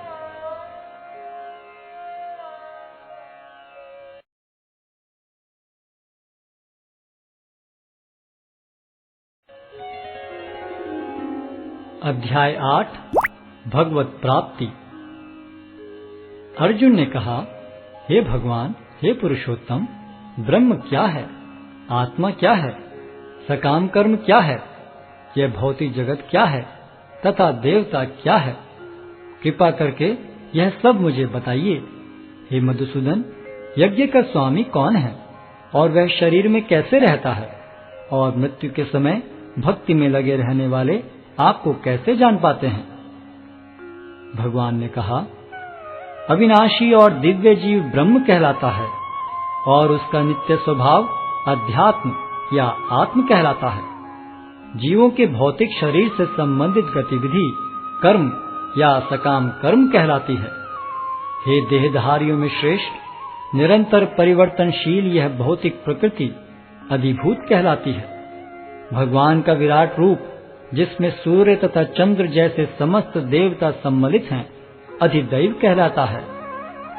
अध्याय 8 भगवत प्राप्ति। अर्जुन ने कहा, हे भगवान, हे पुरुषोत्तम, ब्रह्म क्या है, आत्मा क्या है, सकाम कर्म क्या है, यह भौतिक जगत क्या है तथा देवता क्या है? कृपा करके यह सब मुझे बताइए। हे मधुसूदन, यज्ञ का स्वामी कौन है और वह शरीर में कैसे रहता है, और मृत्यु के समय भक्ति में लगे रहने वाले आपको कैसे जान पाते हैं? भगवान ने कहा, अविनाशी और दिव्य जीव ब्रह्म कहलाता है और उसका नित्य स्वभाव अध्यात्म या आत्म कहलाता है। जीवों के भौतिक शरीर से संबंधित गतिविधि कर्म या सकाम कर्म कहलाती है। हे देहधारियों में श्रेष्ठ, निरंतर परिवर्तनशील यह भौतिक प्रकृति अधिभूत कहलाती है। भगवान का विराट रूप, जिसमें सूर्य तथा चंद्र जैसे समस्त देवता सम्मिलित हैं, अधिदैव कहलाता है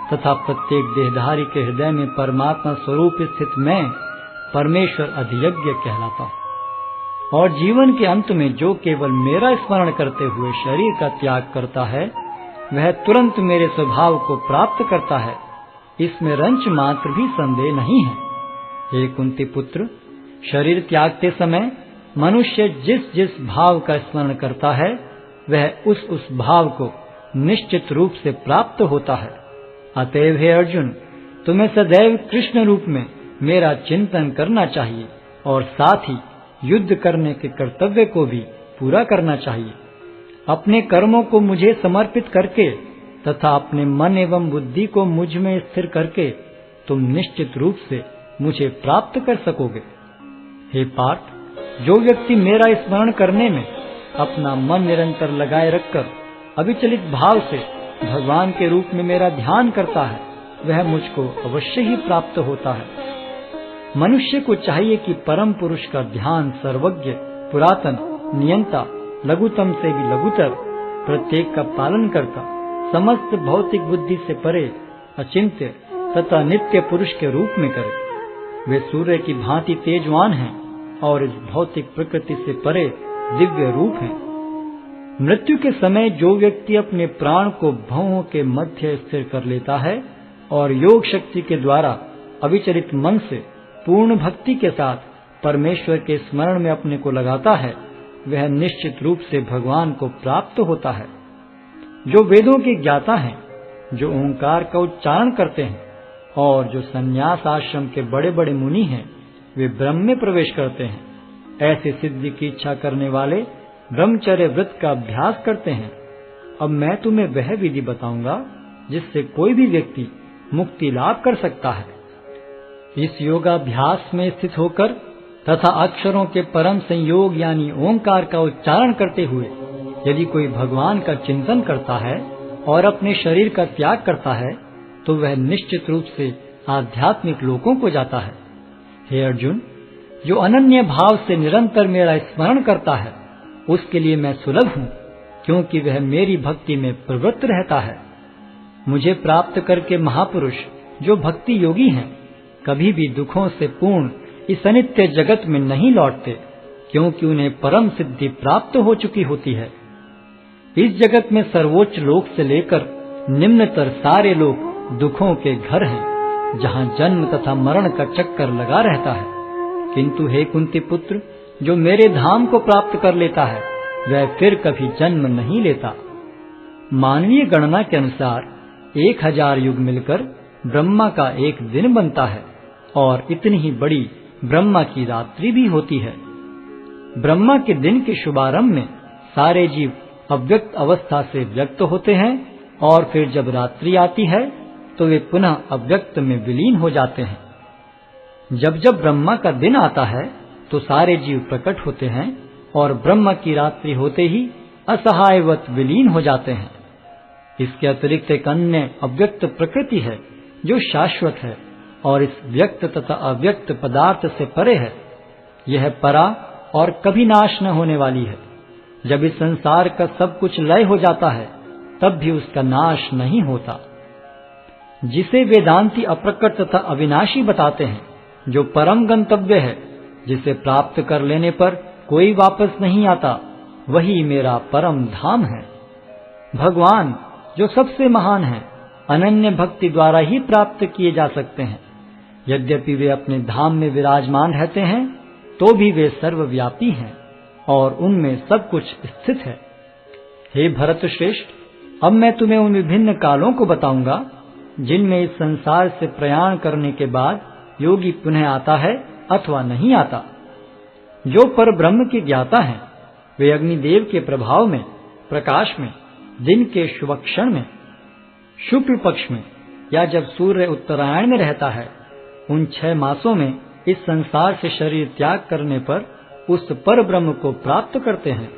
तथा प्रत्येक देहधारी के हृदय में परमात्मा स्वरूप स्थित मैं परमेश्वर अधियज्ञ कहलाता हूँ। और जीवन के अंत में जो केवल मेरा स्मरण करते हुए शरीर का त्याग करता है, वह तुरंत मेरे स्वभाव को प्राप्त करता है, इसमें रंच मात्र भी संदेह नहीं है। हे कुंती पुत्र, शरीर त्यागते समय मनुष्य जिस जिस भाव का स्मरण करता है, वह उस भाव को निश्चित रूप से प्राप्त होता है। अतएव हे अर्जुन, तुम्हें सदैव कृष्ण रूप में मेरा चिंतन करना चाहिए और साथ ही युद्ध करने के कर्तव्य को भी पूरा करना चाहिए। अपने कर्मों को मुझे समर्पित करके तथा अपने मन एवं बुद्धि को मुझ में स्थिर करके तुम निश्चित रूप से मुझे प्राप्त कर सकोगे। हे पार्थ, जो व्यक्ति मेरा स्मरण करने में अपना मन निरंतर लगाए रखकर अविचलित भाव से भगवान के रूप में मेरा ध्यान करता है, वह मुझको अवश्य ही प्राप्त होता है। मनुष्य को चाहिए कि परम पुरुष का ध्यान सर्वज्ञ, पुरातन, नियंता, लघुतम से भी लघुतर, प्रत्येक का पालन करता, समस्त भौतिक बुद्धि से परे, अचिंत्य तथा नित्य पुरुष के रूप में करे। वे सूर्य की भांति तेजवान हैं और इस भौतिक प्रकृति से परे दिव्य रूप हैं। मृत्यु के समय जो व्यक्ति अपने प्राण को भौहों के मध्य स्थिर कर लेता है और योग शक्ति के द्वारा अविचलित मन से पूर्ण भक्ति के साथ परमेश्वर के स्मरण में अपने को लगाता है, वह निश्चित रूप से भगवान को प्राप्त होता है। जो वेदों के ज्ञाता हैं, जो ओंकार का उच्चारण करते हैं और जो संन्यास आश्रम के बड़े बड़े मुनि हैं, वे ब्रह्म में प्रवेश करते हैं। ऐसे सिद्धि की इच्छा करने वाले ब्रह्मचर्य व्रत का अभ्यास करते हैं। अब मैं तुम्हें वह विधि बताऊंगा जिससे कोई भी व्यक्ति मुक्ति लाभ कर सकता है। इस योगाभ्यास में स्थित होकर तथा अक्षरों के परम संयोग यानी ओंकार का उच्चारण करते हुए यदि कोई भगवान का चिंतन करता है और अपने शरीर का त्याग करता है, तो वह निश्चित रूप से आध्यात्मिक लोकों को जाता है। हे अर्जुन, जो अनन्य भाव से निरंतर मेरा स्मरण करता है, उसके लिए मैं सुलभ हूँ, क्योंकि वह मेरी भक्ति में प्रवृत्त रहता है। मुझे प्राप्त करके महापुरुष जो भक्ति योगी हैं, कभी भी दुखों से पूर्ण इस अनित्य जगत में नहीं लौटते, क्योंकि उन्हें परम सिद्धि प्राप्त हो चुकी होती है। इस जगत में सर्वोच्च लोक से लेकर निम्नतर सारे लोक दुखों के घर हैं, जहाँ जन्म तथा मरण का चक्कर लगा रहता है। किंतु हे कुंती पुत्र, जो मेरे धाम को प्राप्त कर लेता है, वह फिर कभी जन्म नहीं लेता। मानवीय गणना के अनुसार 1000 युग मिलकर ब्रह्मा का एक दिन बनता है और इतनी ही बड़ी ब्रह्मा की रात्रि भी होती है। ब्रह्मा के दिन के शुभारंभ में सारे जीव अव्यक्त अवस्था से व्यक्त होते हैं और फिर जब रात्रि आती है तो वे पुनः अव्यक्त में विलीन हो जाते हैं। जब जब ब्रह्मा का दिन आता है तो सारे जीव प्रकट होते हैं और ब्रह्मा की रात्रि होते ही असहायवत विलीन हो जाते हैं। इसके अतिरिक्त एक अन्य अव्यक्त प्रकृति है जो शाश्वत है और इस व्यक्त तथा अव्यक्त पदार्थ से परे है। यह परा और कभी नाश न होने वाली है। जब इस संसार का सब कुछ लय हो जाता है तब भी उसका नाश नहीं होता, जिसे वेदांती अप्रकट तथा अविनाशी बताते हैं, जो परम गंतव्य है, जिसे प्राप्त कर लेने पर कोई वापस नहीं आता, वही मेरा परम धाम है। भगवान जो सबसे महान है, अनन्य भक्ति द्वारा ही प्राप्त किए जा सकते हैं। यद्यपि वे अपने धाम में विराजमान रहते हैं तो भी वे सर्वव्यापी हैं और उनमें सब कुछ स्थित है। हे भरत श्रेष्ठ, अब मैं तुम्हें उन विभिन्न कालों को बताऊंगा जिनमें इस संसार से प्रयाण करने के बाद योगी पुनः आता है अथवा नहीं आता। जो पर ब्रह्म के ज्ञाता हैं, वे अग्निदेव के प्रभाव में, प्रकाश में, दिन के शुभ क्षण में, शुक्ल पक्ष में या जब सूर्य उत्तरायण में रहता है, उन 6 मासों में इस संसार से शरीर त्याग करने पर उस पर ब्रह्म को प्राप्त करते हैं।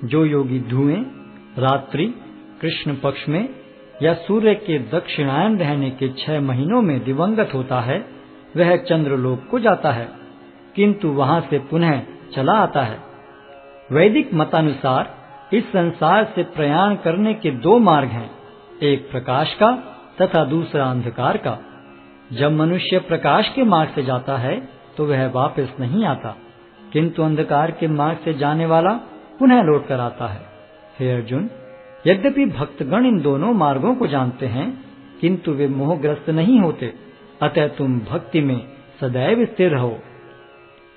जो योगी धुएं, रात्रि, कृष्ण पक्ष में या सूर्य के दक्षिणायन रहने के 6 महीनों में दिवंगत होता है, वह चंद्रलोक को जाता है, किंतु वहां से पुनः चला आता है। वैदिक मतानुसार इस संसार से प्रयाण करने के 2 मार्ग हैं, एक प्रकाश का तथा दूसरा अंधकार का। जब मनुष्य प्रकाश के मार्ग से जाता है तो वह वापस नहीं आता, किंतु अंधकार के मार्ग से जाने वाला पुनः लौट कर आता है। हे अर्जुन, यद्यपि भक्तगण इन दोनों मार्गों को जानते हैं, किंतु वे मोहग्रस्त नहीं होते, अतः तुम भक्ति में सदैव स्थिर रहो।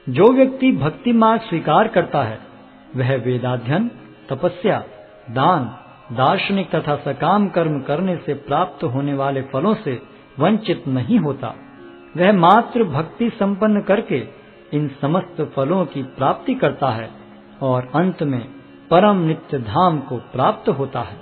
जो व्यक्ति भक्ति मार्ग स्वीकार करता है, वह वेदाध्ययन, तपस्या, दान, दार्शनिक तथा सकाम कर्म करने से प्राप्त होने वाले फलों से वंचित नहीं होता। वह मात्र भक्ति संपन्न करके इन समस्त फलों की प्राप्ति करता है और अंत में परम नित्य धाम को प्राप्त होता है।